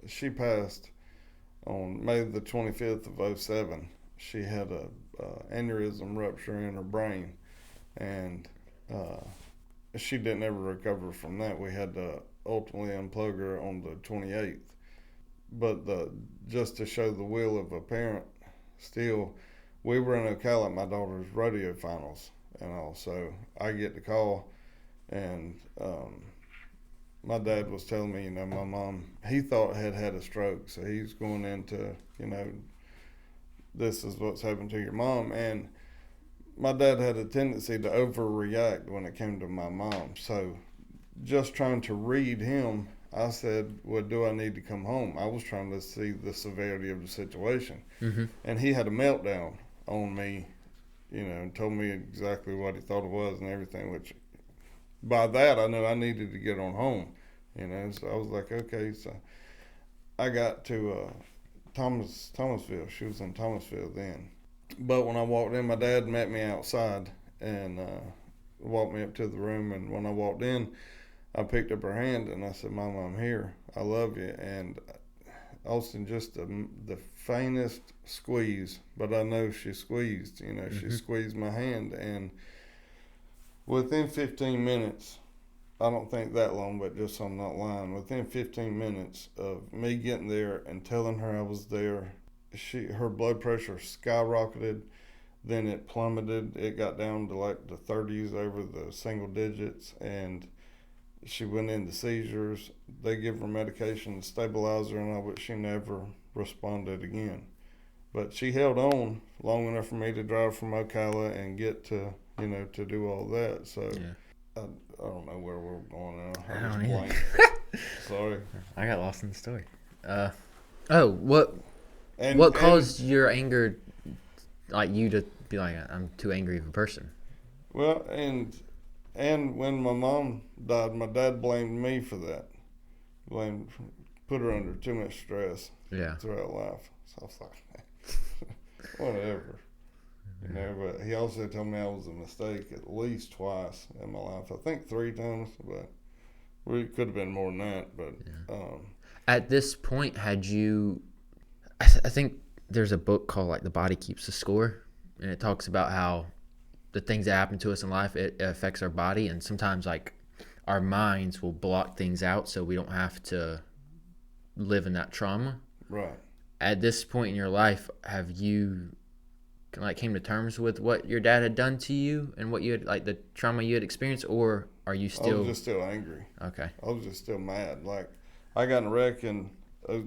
She passed on May the 25th of '07. She had a aneurysm rupture in her brain, and she didn't ever recover from that. We had to ultimately unplug her on the 28th. But just to show the will of a parent, still, we were in Ocala at my daughter's rodeo finals and all. So I get the call, and my dad was telling me, my mom, he thought had a stroke. So he's going into, this is what's happened to your mom. And my dad had a tendency to overreact when it came to my mom. So just trying to read him, I said, well, do I need to come home? I was trying to see the severity of the situation. And he had a meltdown on me, and told me exactly what he thought it was and everything, which by that I knew I needed to get on home, So I was like, okay. So I got to Thomasville. She was in Thomasville then. But when I walked in, my dad met me outside and walked me up to the room. And when I walked in, I picked up her hand and I said, Mama, I'm here. I love you. And Austin, just the faintest squeeze, but I know she squeezed. She squeezed my hand. And within 15 minutes, I don't think that long, but just so I'm not lying, within 15 minutes of me getting there and telling her I was there, her blood pressure skyrocketed, then it plummeted. It got down to like the 30s over the single digits, and she went into seizures. They give her medication to stabilize her and all, but she never responded again. But she held on long enough for me to drive from Ocala and get to, to do all that. So I don't know where we're going now. I don't either. Sorry. I got lost in the story. What caused your anger, like you to be like, I'm too angry of a person? Well, and when my mom died, my dad blamed me for that. Put her under too much stress throughout life. So I was like, whatever. But he also told me I was a mistake at least twice in my life. I think 3 times, but it could have been more than that. But at this point, had you? I think there's a book called like The Body Keeps the Score, and it talks about how the things that happen to us in life, it affects our body, and sometimes like our minds will block things out so we don't have to live in that trauma. Right. At this point in your life, have you came to terms with what your dad had done to you and what you had, like the trauma you had experienced, or are you still? I was just still angry. Okay. I was just still mad. Like, I got in a wreck in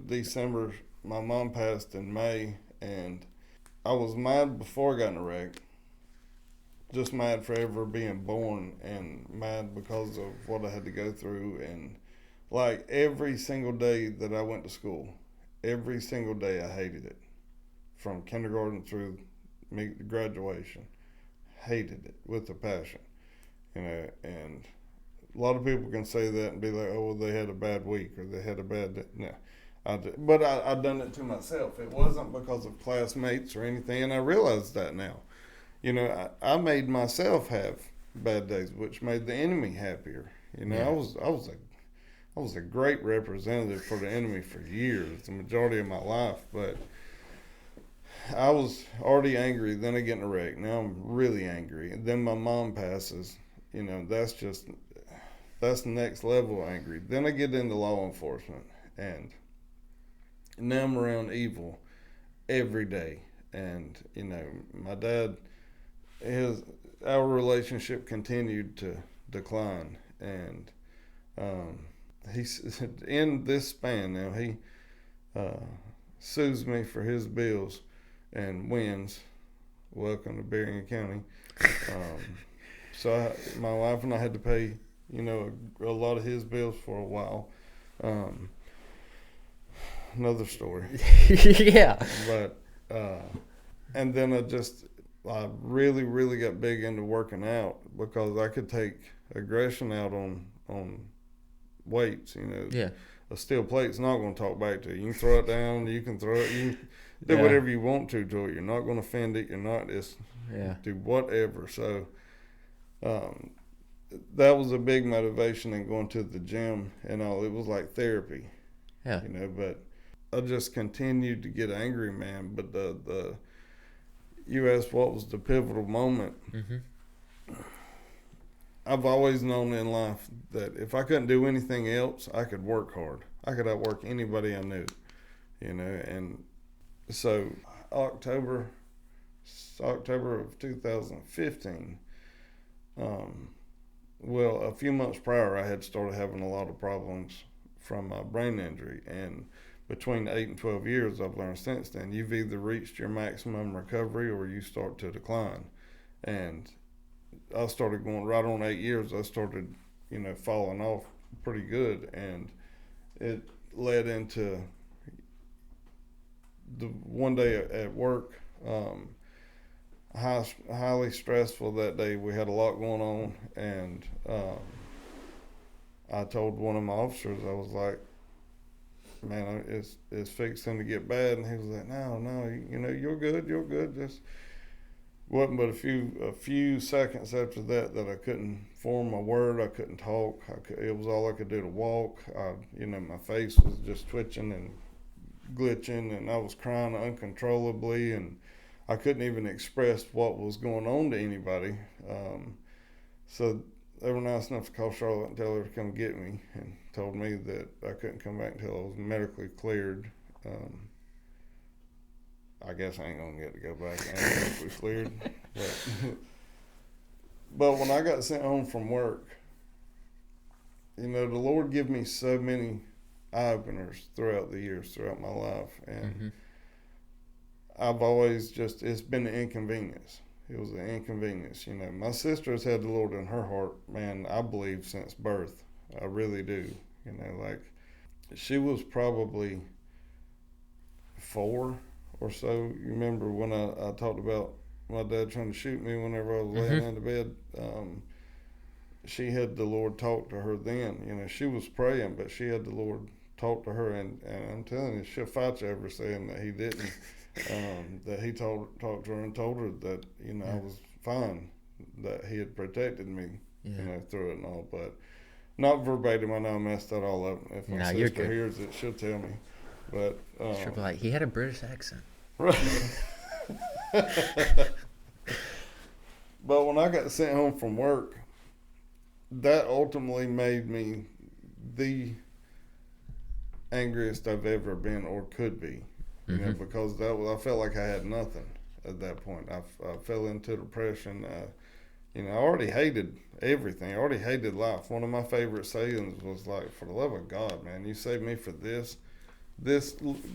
December. My mom passed in May, and I was mad before I got in a wreck. Just mad for ever being born, and mad because of what I had to go through. And like every single day that I went to school, every single day I hated it, from kindergarten through graduation. Hated it with a passion, and a lot of people can say that and be like, oh, well, they had a bad week or they had a bad day. No, but I done it to myself. It wasn't because of classmates or anything, and I realize that now. I made myself have bad days, which made the enemy happier. I was a great representative for the enemy for years, the majority of my life, but I was already angry. Then I get in a wreck. Now I'm really angry. And then my mom passes. That's the next level of angry. Then I get into law enforcement, and now I'm around evil every day. And my dad, our relationship continued to decline, and he's in this span now. He sues me for his bills and wins. Welcome to Berrien County. So my wife and I had to pay, a lot of his bills for a while. another story. Yeah. But and then I really, really got big into working out because I could take aggression out on weights. Yeah. A steel plate's not going to talk back to you. You can throw it down. You can throw it. You can do Yeah. whatever you want to it. You're not going to offend it. You're not just Yeah. do whatever. So that was a big motivation in going to the gym and all. It was like therapy. Yeah. But I just continued to get angry, man. But you asked what was the pivotal moment. Mm-hmm. I've always known in life that if I couldn't do anything else, I could work hard. I could outwork anybody I knew, and so October of 2015, well, a few months prior, I had started having a lot of problems from my brain injury, and between 8 and 12 years, I've learned since then, you've either reached your maximum recovery or you start to decline. And I started going right on 8 years. I started, falling off pretty good, and it led into the one day at work, highly stressful that day. We had a lot going on, and I told one of my officers, I was like, man, it's fixing to get bad. And he was like, no, you're good. Just wasn't but a few seconds after that I couldn't form a word. I couldn't talk. It was all I could do to walk. My face was just twitching and glitching, and I was crying uncontrollably, and I couldn't even express what was going on to anybody. So they were nice enough to call Charlotte and tell her to come get me, and told me that I couldn't come back until I was medically cleared. I guess I ain't gonna get to go back and medically cleared. But when I got sent home from work, the Lord gave me so many eye openers throughout the years, throughout my life, and I've always it's been an inconvenience. It was an inconvenience. My sister has had the Lord in her heart, man, I believe since birth. I really do. She was probably 4 or so. You remember when I talked about my dad trying to shoot me whenever I was laying into bed? She had the Lord talk to her then. She was praying, but she had the Lord talk to her, and I'm telling you, she'll fight you ever saying that he didn't. That he talked to her and told her that I was fine, that he had protected me, through it and all. But not verbatim. I know I messed that all up. If my sister hears it, she'll tell me. But she'll be like, he had a British accent. Right. But when I got sent home from work, that ultimately made me the angriest I've ever been or could be. Because I felt like I had nothing at that point. I fell into depression. I already hated everything. I already hated life. One of my favorite sayings was like, for the love of God, man, you saved me for this.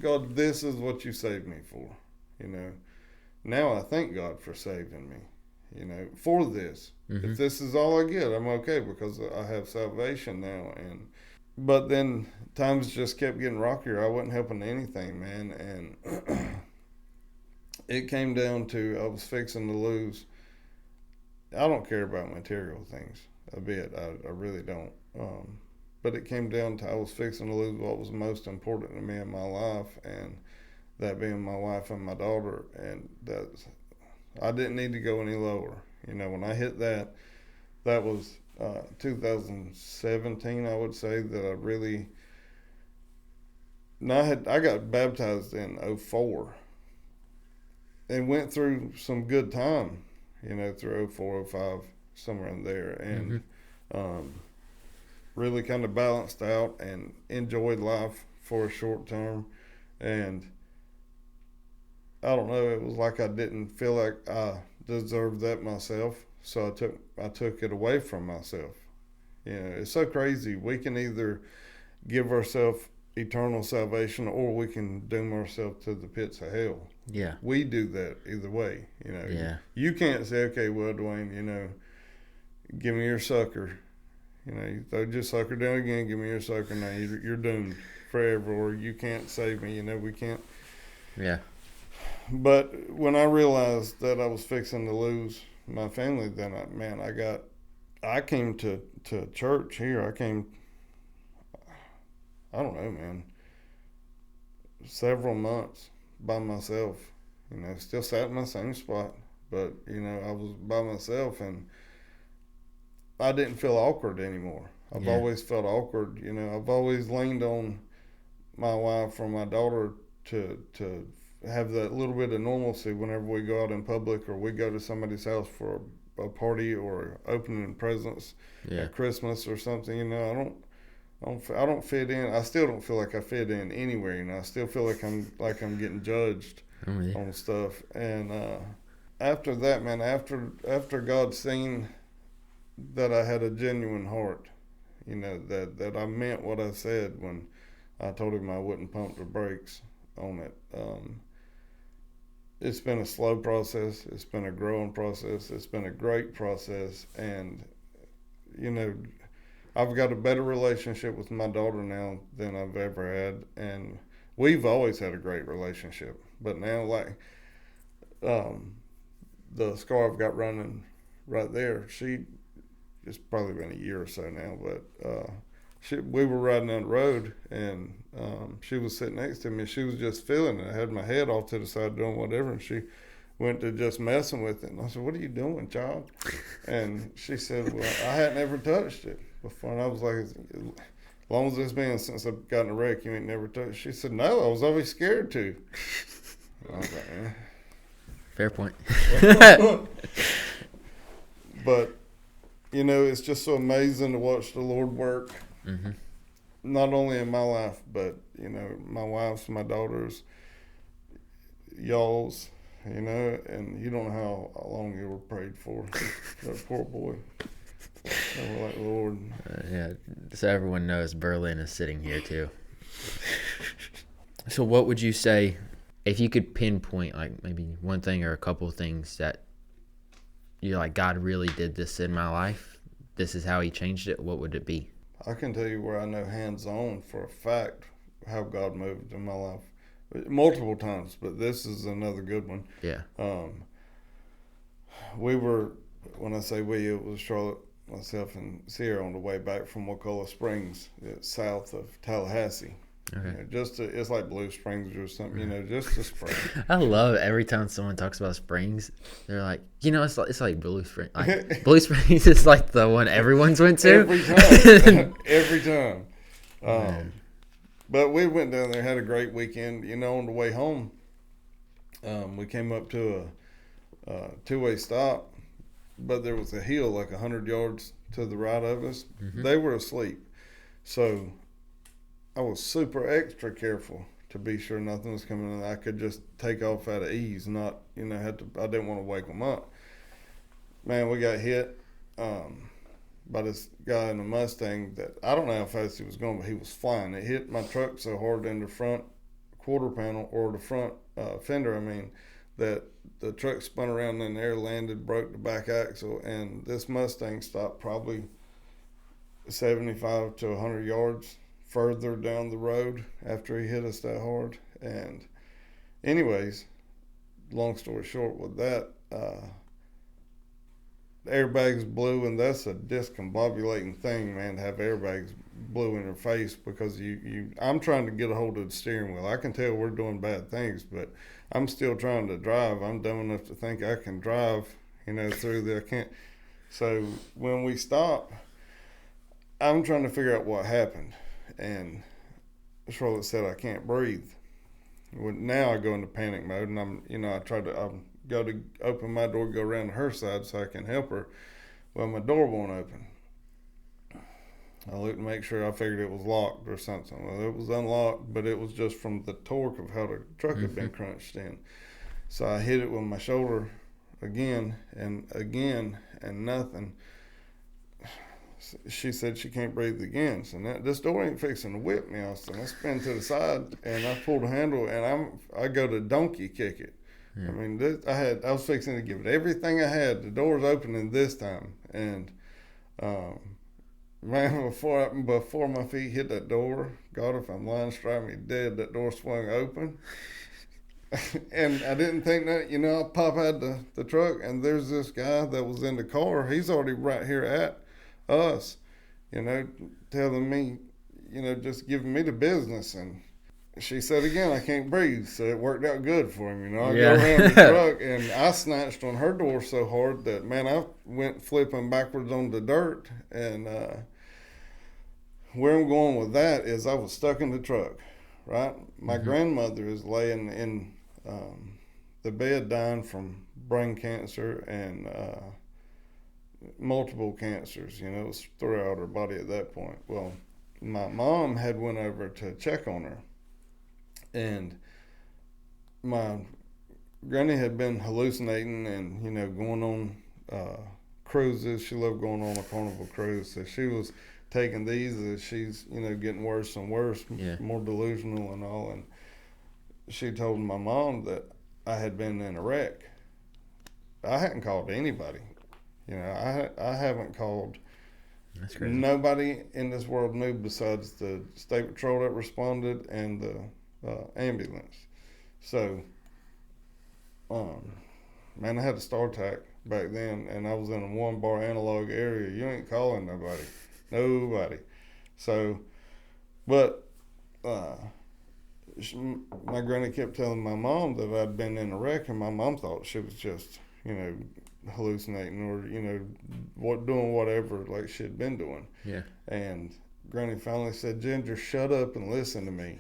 God, this is what you saved me for. Now I thank God for saving me, for this. If this is all I get, I'm okay because I have salvation now. But then times just kept getting rockier. I wasn't helping anything, man. And it came down to I was fixing to lose. I don't care about material things a bit. I really don't. But it came down to I was fixing to lose what was most important to me in my life, and that being my wife and my daughter. And I didn't need to go any lower. When I hit that was 2017, I would say, that I really. I got baptized in 2004 and went through some good time, through 2004, 2005, somewhere in there, and really kind of balanced out and enjoyed life for a short term. And I don't know, it was like I didn't feel like I deserved that myself, so I took it away from myself. It's so crazy. We can either give ourselves eternal salvation or we can doom ourselves to the pits of hell. Yeah. We do that either way. Yeah. You can't say, okay, well, Dwayne, give me your sucker. You know, you throw your sucker down again, give me your sucker now. You're doomed forever, or you can't save me. You know, we can't. Yeah. But when I realized that I was fixing to lose my family, then I came to church here. I don't know, man, several months by myself. You know, still sat in my same spot, but, you know, I was by myself, and I didn't feel awkward anymore. I've always felt awkward. You know, I've always leaned on my wife or my daughter to have that little bit of normalcy whenever we go out in public or we go to somebody's house for a party or opening presents at Christmas or something. You know, I don't fit in. I still don't feel like I fit in anywhere. You know, I still feel like I'm getting judged on stuff. And after that, man, after God seen that I had a genuine heart, you know, that I meant what I said when I told him I wouldn't pump the brakes on it. It's been a slow process. It's been a growing process. It's been a great process. And, you know, I've got a better relationship with my daughter now than I've ever had. And we've always had a great relationship. But now, like, the scar I've got running right there, it's probably been a year or so now, but we were riding down the road, and she was sitting next to me. She was just feeling it. I had my head off to the side doing whatever, and she went to just messing with it. And I said, "What are you doing, child?" And she said, "Well, I hadn't ever touched it before." And I was like, "As long as it's been since I've gotten a wreck, you ain't never touched it." She said, "No, I was always scared to." I was like, eh. Fair point. But, you know, it's just so amazing to watch the Lord work. Mm-hmm. Not only in my life, but, you know, my wife's, my daughter's, y'all's, you know, and you don't know how long you were prayed for. That poor boy. And we're like, Lord. Yeah, so everyone knows Berlin is sitting here too. So what would you say, if you could pinpoint like maybe one thing or a couple of things that you're like, God really did this in my life, this is how he changed it, what would it be? I can tell you where I know hands-on for a fact how God moved in my life. Multiple times, but this is another good one. Yeah. We were, when I say we, it was Charlotte, myself, and Sierra on the way back from Wakulla Springs. It's south of Tallahassee. Okay. You know, it's like Blue Springs or something, you know, just a spring. I love every time someone talks about Springs, they're like, you know, it's like Blue Springs. Like, Blue Springs is like the one everyone's went to. Every time. Every time. But we went down there, had a great weekend. You know, on the way home, we came up to a two-way stop, but there was a hill like 100 yards to the right of us. Mm-hmm. They were asleep. So I was super extra careful to be sure nothing was coming in. I could just take off out of ease, not, you know, I didn't want to wake them up. Man, we got hit by this guy in a Mustang that I don't know how fast he was going, but he was flying. It hit my truck so hard in the front quarter panel, or the front fender, that the truck spun around in the air, landed, broke the back axle, and this Mustang stopped probably 75 to 100 yards further down the road after he hit us that hard. And anyways, long story short with that, the airbags blew, and that's a discombobulating thing, man, to have airbags blew in your face, because I'm trying to get a hold of the steering wheel. I can tell we're doing bad things, but I'm still trying to drive. I'm dumb enough to think I can drive, you know, through there. I can't. So when we stop, I'm trying to figure out what happened, and Charlotte said I can't breathe. Well, now I go into panic mode, and I go to open my door, go around to her side so I can help her. Well, my door won't open. I looked to make sure, I figured it was locked or something. Well, it was unlocked, but it was just from the torque of how the truck had been crunched in. So I hit it with my shoulder again, and nothing. She said she can't breathe again. So now, this door ain't fixing to whip me. I spin to the side, and I pull the handle, and I go to donkey kick it. Yeah. I was fixing to give it everything I had. The door's opening this time, and Man, before my feet hit that door, God, if I'm lying, strike me dead. That door swung open, and I didn't think that. I pop out the truck, and there's this guy that was in the car. He's already right here at us, telling me, just giving me the business. And she said again, I can't breathe. So it worked out good for him. I go around the truck, and I snatched on her door so hard that, man, I went flipping backwards on the dirt. And where I'm going with that is I was stuck in the truck, right? My grandmother is laying in the bed dying from brain cancer and multiple cancers. It was throughout her body at that point. Well, my mom had went over to check on her, and my granny had been hallucinating and going on cruises. She loved going on a Carnival cruise, so she was taking these as she's getting worse and worse, more delusional and all. And she told my mom that I had been in a wreck. I hadn't called anybody. I haven't called. That's crazy. Nobody in this world knew besides the state patrol that responded and the ambulance. So, man, I had a star attack back then, and I was in a 1-bar analog area. You ain't calling nobody. So, but my granny kept telling my mom that I'd been in a wreck, and my mom thought she was just, hallucinating or, doing whatever like she'd been doing. Yeah. And granny finally said, Ginger, shut up and listen to me.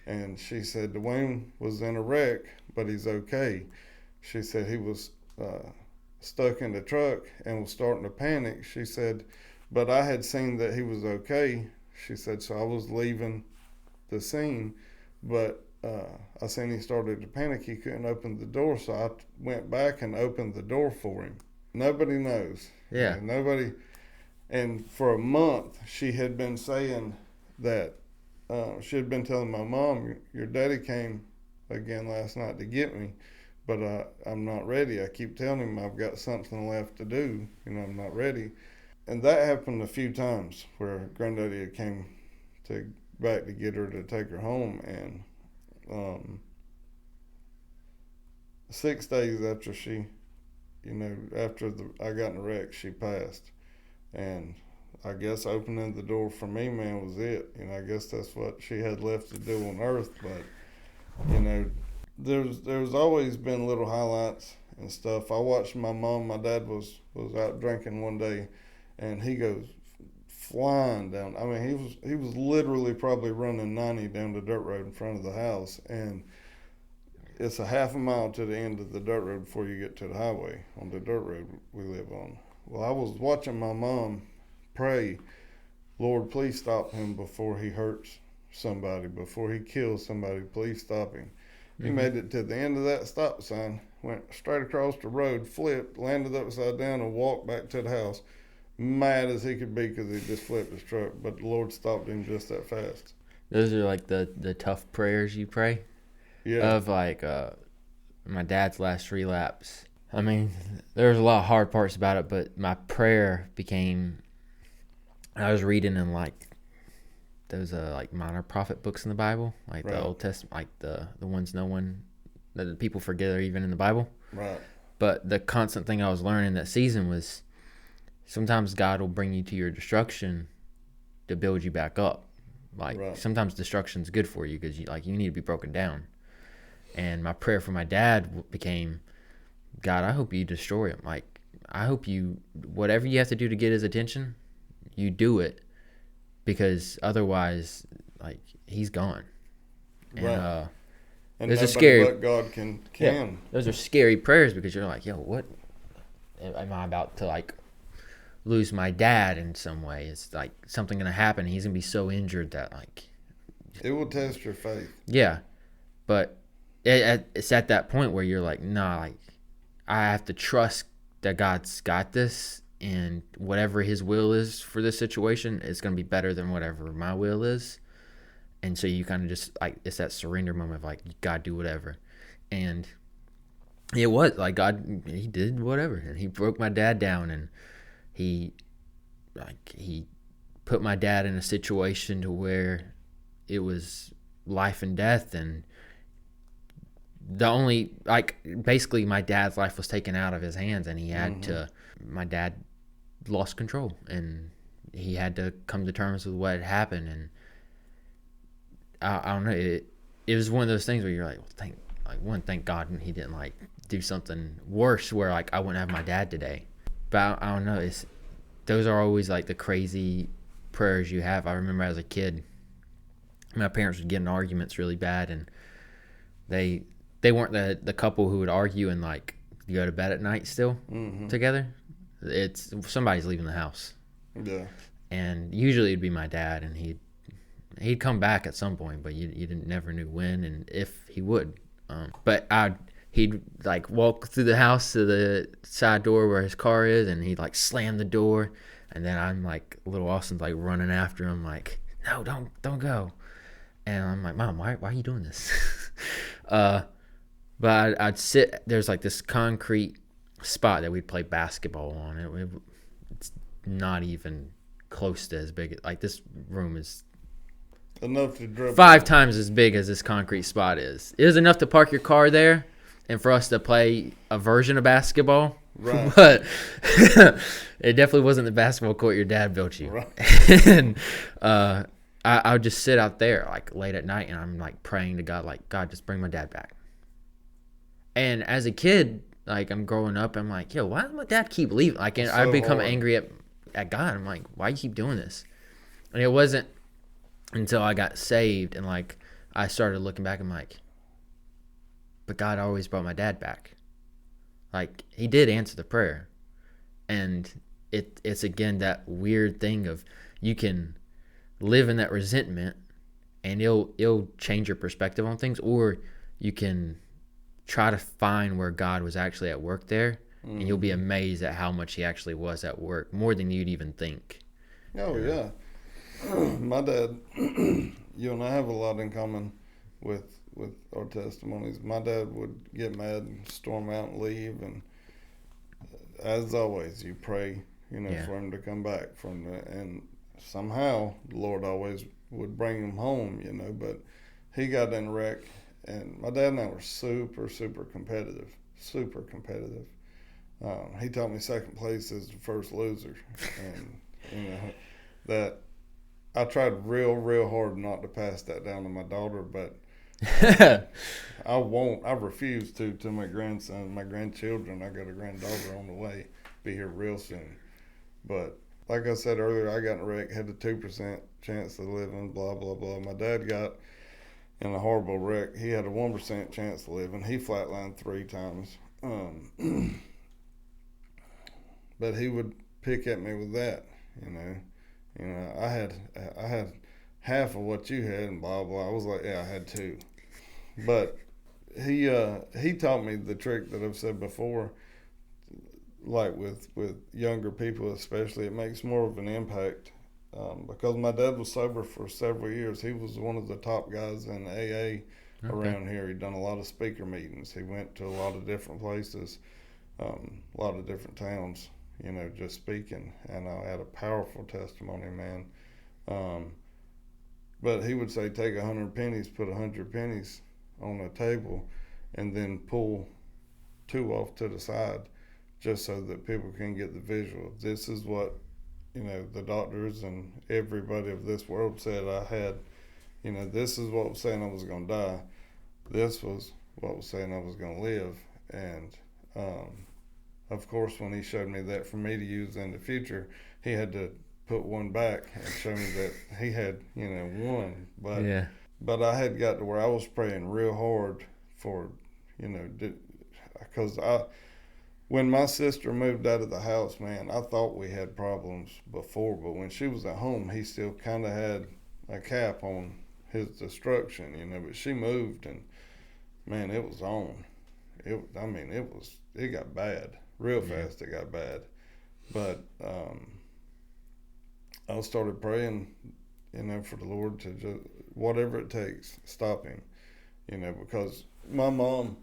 And she said, Dwane was in a wreck, but he's okay. She said he was stuck in the truck and was starting to panic. She said, but I had seen that he was okay. She said, so I was leaving the scene, but I seen he started to panic. He couldn't open the door, so I went back and opened the door for him. Nobody knows. Yeah. Nobody. And for a month, she had been saying that she had been telling my mom, your daddy came again last night to get me, but I'm not ready. I keep telling him I've got something left to do. I'm not ready. And that happened a few times where Granddaddy had came back to get her to take her home, and 6 days after she, after I got in a wreck, she passed. And I guess opening the door for me, man, was it. I guess that's what she had left to do on earth. But, there's always been little highlights and stuff. I watched my dad was out drinking one day, and he goes flying down. I mean, he was literally probably running 90 down the dirt road in front of the house, and it's a half a mile to the end of the dirt road before you get to the highway on the dirt road we live on. Well, I was watching my mom pray, Lord, please stop him before he hurts somebody, before he kills somebody. Please stop him. He made it to the end of that stop sign, went straight across the road, flipped, landed upside down, and walked back to the house, mad as he could be because he just flipped his truck. But the Lord stopped him just that fast. Those are like the tough prayers you pray. Yeah. Of like my dad's last relapse. I mean, there's a lot of hard parts about it, but my prayer became, I was reading in like those like minor prophet books in the Bible, like Right. the Old Testament, like the ones that people forget are even in the Bible. Right. But the constant thing I was learning that season was sometimes God will bring you to your destruction to build you back up. Like Right. sometimes destruction's good for you because you need to be broken down. And my prayer for my dad became, God, I hope you destroy him. Like, I hope whatever you have to do to get his attention, you do it, because otherwise, like, he's gone. And, Right. And those are nobody scary. but God can. Yeah, those are scary prayers because you're like, yo, what am I about to like lose my dad in some way? It's like something gonna happen. He's gonna be so injured that like It will test your faith. yeah, but it's at that point where you're like, nah, like I have to trust that God's got this, and whatever His will is for this situation is gonna be better than whatever my will is. And so you kind of just like, it's that surrender moment of like, God, do whatever. And it was like God, He did whatever, and He broke my dad down, and he put my dad in a situation to where it was life and death, and the only, like, basically my dad's life was taken out of his hands, and he had to, my dad lost control, and he had to come to terms with what had happened. And I don't know, it was one of those things where you're like, well, thank God he didn't like do something worse where like I wouldn't have my dad today. But I don't know, those are always like the crazy prayers you have. I remember as a kid, my parents would get in arguments really bad, and they weren't the couple who would argue and like go to bed at night still together. It's somebody's leaving the house. Yeah. And usually it'd be my dad, and he'd come back at some point, but you never knew when and if he would. But he'd like walk through the house to the side door where his car is, and he'd like slam the door, and then I'm like, little Austin's like running after him like, no, don't go. And I'm like, Mom, why are you doing this? But I'd sit, there's like this concrete spot that we'd play basketball on. It's not even close to as big. Like, this room is enough to dribble 5 times as big as this concrete spot is. It was enough to park your car there and for us to play a version of basketball. Right. But it definitely wasn't the basketball court your dad built you. Right. And I would just sit out there like late at night, and I'm like praying to God, like, God, just bring my dad back. And as a kid, like, I'm growing up, I'm like, yo, why does my dad keep leaving? Like, and I become angry at God. I'm like, why you keep doing this? And it wasn't until I got saved and like I started looking back, I'm like, but God always brought my dad back. Like, he did answer the prayer. And it's again that weird thing of you can live in that resentment and it'll change your perspective on things, or you can try to find where God was actually at work there, and you'll be amazed at how much he actually was at work, more than you'd even think. Oh, yeah. My dad, you and I have a lot in common with our testimonies. My dad would get mad and storm out and leave, and as always, you pray, for him to come back and somehow the Lord always would bring him home, but he got in a wreck, and my dad and I were super, super competitive. He taught me second place is the first loser, and that I tried real, real hard not to pass that down to my daughter, but I won't. I refuse to my grandson, my grandchildren. I got a granddaughter on the way, be here real soon. But like I said earlier, I got in a wreck, had a 2% chance of living, blah, blah, blah. My dad got in a horrible wreck. He had a 1% chance of living. He flatlined 3 times. But he would pick at me with that, I had half of what you had and blah, blah. I was like, yeah, I had 2. But he taught me the trick that I've said before, like with younger people especially, it makes more of an impact. Because my dad was sober for several years. He was one of the top guys in AA around here. He'd done a lot of speaker meetings. He went to a lot of different places, a lot of different towns, just speaking. And I had a powerful testimony, man. But he would say, take 100 pennies, put 100 pennies on a table, and then pull 2 off to the side, just so that people can get the visual. This is what, the doctors and everybody of this world said I had. This is what was saying I was going to die. This was what was saying I was going to live. And, of course, when he showed me that for me to use in the future, he had to put 1 back and show me that he had, 1. But I had got to where I was praying real hard for, because when my sister moved out of the house, man, I thought we had problems before, but when she was at home, he still kind of had a cap on his destruction, but she moved, and man, it was on. It got bad real fast. It got bad, but I started praying, for the Lord to just, whatever it takes, stop him, because my mom,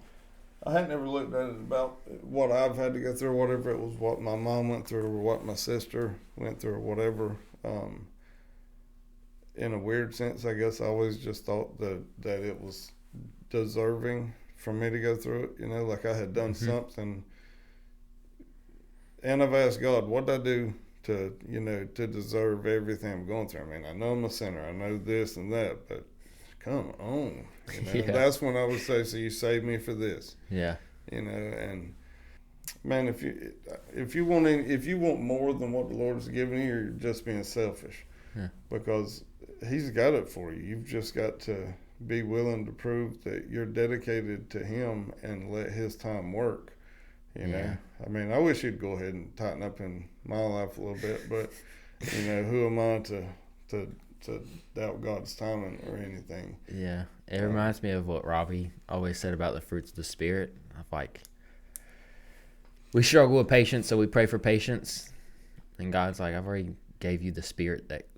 I had never looked at it about what I've had to go through, whatever it was, what my mom went through or what my sister went through or whatever. in a weird sense, I guess I always just thought that it was deserving for me to go through it. You know, like I had done something, and I've asked God, what did I do to, you know, to deserve everything I'm going through? I mean, I know I'm a sinner. I know this and that, but come on, you know. Yeah. That's when I would say, so you saved me for this. Yeah. You know, and man, if you want more than what the Lord has given you, you're just being selfish. Yeah. Because He's got it for you. You've just got to be willing to prove that you're dedicated to Him and let His time work. You know, I mean, I wish He'd go ahead and tighten up in my life a little bit, but you know, who am I to doubt God's timing or anything? Yeah. It reminds me of what Robbie always said about the fruits of the Spirit. Of like, we struggle with patience, so we pray for patience. And God's like, I've already gave you the Spirit that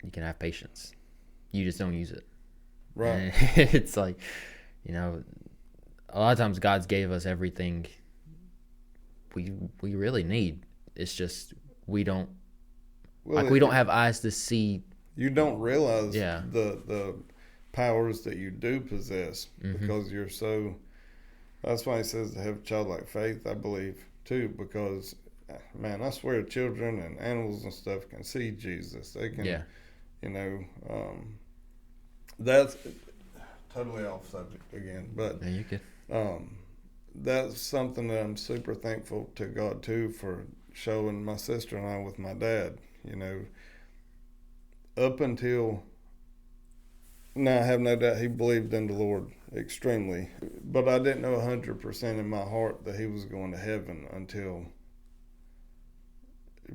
you can have patience. You just don't use it. Right. And it's like, you know, a lot of times God's gave us everything we really need. It's just we don't we don't have eyes to see. You don't realize Yeah. the powers that you do possess because you're so. That's why He says to have childlike faith, I believe, too, because man, I swear children and animals and stuff can see Jesus. They can, you know, that's totally off subject again, but Yeah, you could. that's something that I'm super thankful to God too for showing my sister and I with my dad. You know, up until now, I have no doubt he believed in the Lord extremely, but I didn't know 100% in my heart that he was going to heaven until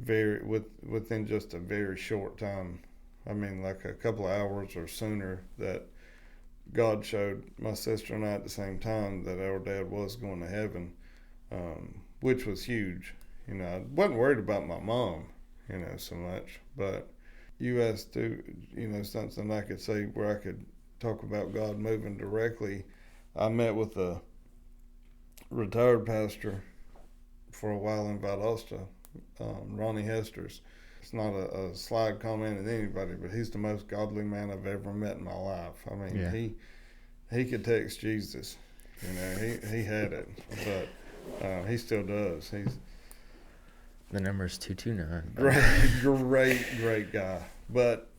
within just a very short time. I mean, like a couple of hours or sooner, that God showed my sister and I at the same time that our dad was going to heaven, which was huge. You know, I wasn't worried about my mom, you know, so much, but you asked to, you know, something I could say where I could talk about God moving directly. I met with a retired pastor for a while in Valdosta, Ronnie Hester's. It's not a slide comment at anybody, but he's the most godly man I've ever met in my life. I mean, he could text Jesus. You know, he had it, but he still does. The number is 229. Great guy. But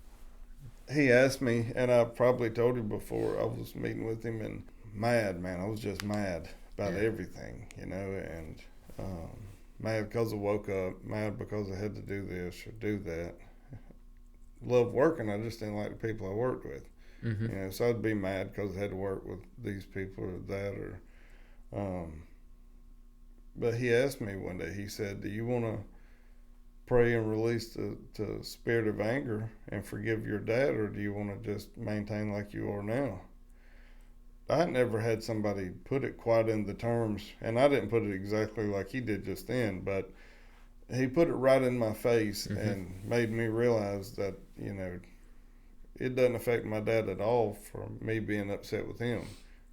he asked me, and I probably told him before, I was meeting with him, and mad, man. I was just mad about everything, you know, and mad because I woke up, mad because I had to do this or do that. Loved working, I just didn't like the people I worked with. You know, so I'd be mad because I had to work with these people or that, or but he asked me one day, he said, do you want to pray and release the spirit of anger and forgive your dad, or do you want to just maintain like you are now? I never had somebody put it quite in the terms, and I didn't put it exactly like he did just then, but he put it right in my face and made me realize that, you know, it doesn't affect my dad at all for me being upset with him.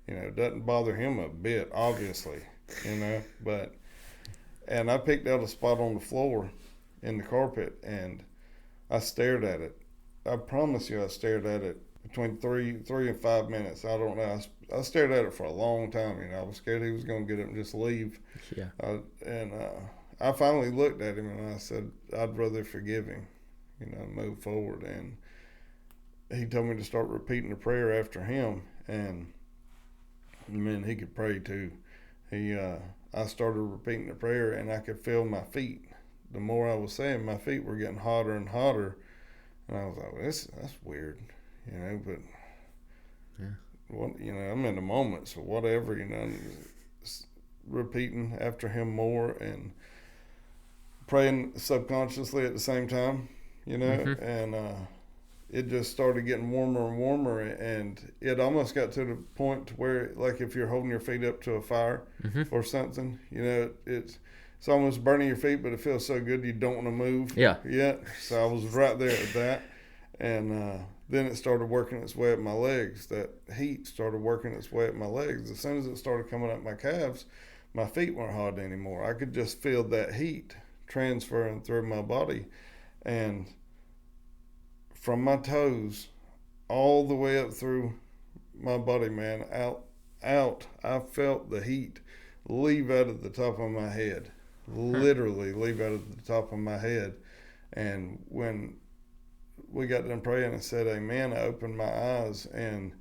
You know, it doesn't bother him a bit, obviously, you know, and I picked out a spot on the floor in the carpet and I stared at it. I promise you I stared at it between 3 and 5 minutes. I don't know. I stared at it for a long time. You know, I was scared he was going to get up and just leave. Yeah. I finally looked at him and I said, I'd rather forgive him, you know, move forward. And he told me to start repeating the prayer after him. And man, he could pray too. I started repeating the prayer and I could feel my feet. The more I was saying, my feet were getting hotter and hotter. And I was like, well, that's weird, you know, but you know, I'm in the moment, so whatever, you know, repeating after him more and praying subconsciously at the same time, you know, and it just started getting warmer and warmer, and it almost got to the point where, like, if you're holding your feet up to a fire or something, you know, it's almost burning your feet, but it feels so good you don't want to move. Yeah. So I was right there at that, and then it started working its way up my legs. That heat started working its way up my legs. As soon as it started coming up my calves, my feet weren't hot anymore. I could just feel that heat transferring through my body, and from my toes all the way up through my body, man, out. I felt the heat leave out of the top of my head, literally leave out of the top of my head. And when we got done praying and said amen, I opened my eyes, and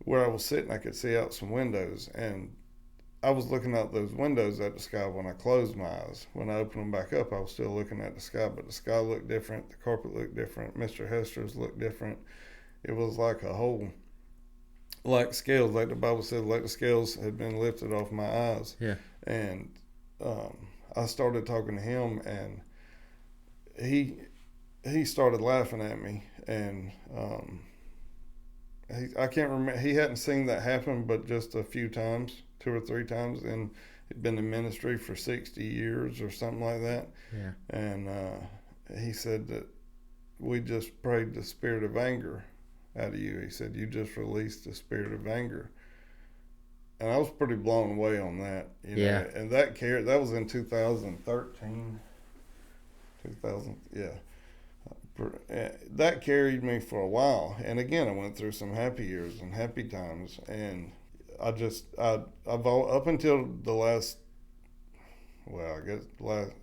where I was sitting, I could see out some windows, and I was looking out those windows at the sky when I closed my eyes. When I opened them back up, I was still looking at the sky, but the sky looked different, the carpet looked different, Mr. Hester's looked different. It was like a whole, like scales, like the Bible said, like the scales had been lifted off my eyes. Yeah. And I started talking to him, and he started laughing at me, and I can't remember. He hadn't seen that happen, but just a few times, 2 or 3 times, and he'd been in ministry for 60 years or something like that. Yeah. And he said that we just prayed the spirit of anger out of you. He said, you just released the spirit of anger. And I was pretty blown away on that. Yeah. And that was in 2013. That carried me for a while. And again, I went through some happy years and happy times. And I've up until the last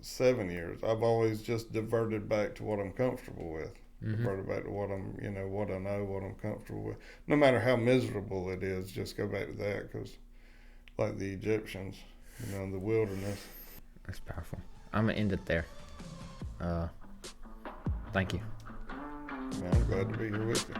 7 years, I've always just diverted back to what I'm comfortable with. Diverted back to what what I know, what I'm comfortable with. No matter how miserable it is, just go back to that, because like the Egyptians, in the wilderness. That's powerful. I'm going to end it there. Thank you. Man, I'm glad to be here with you.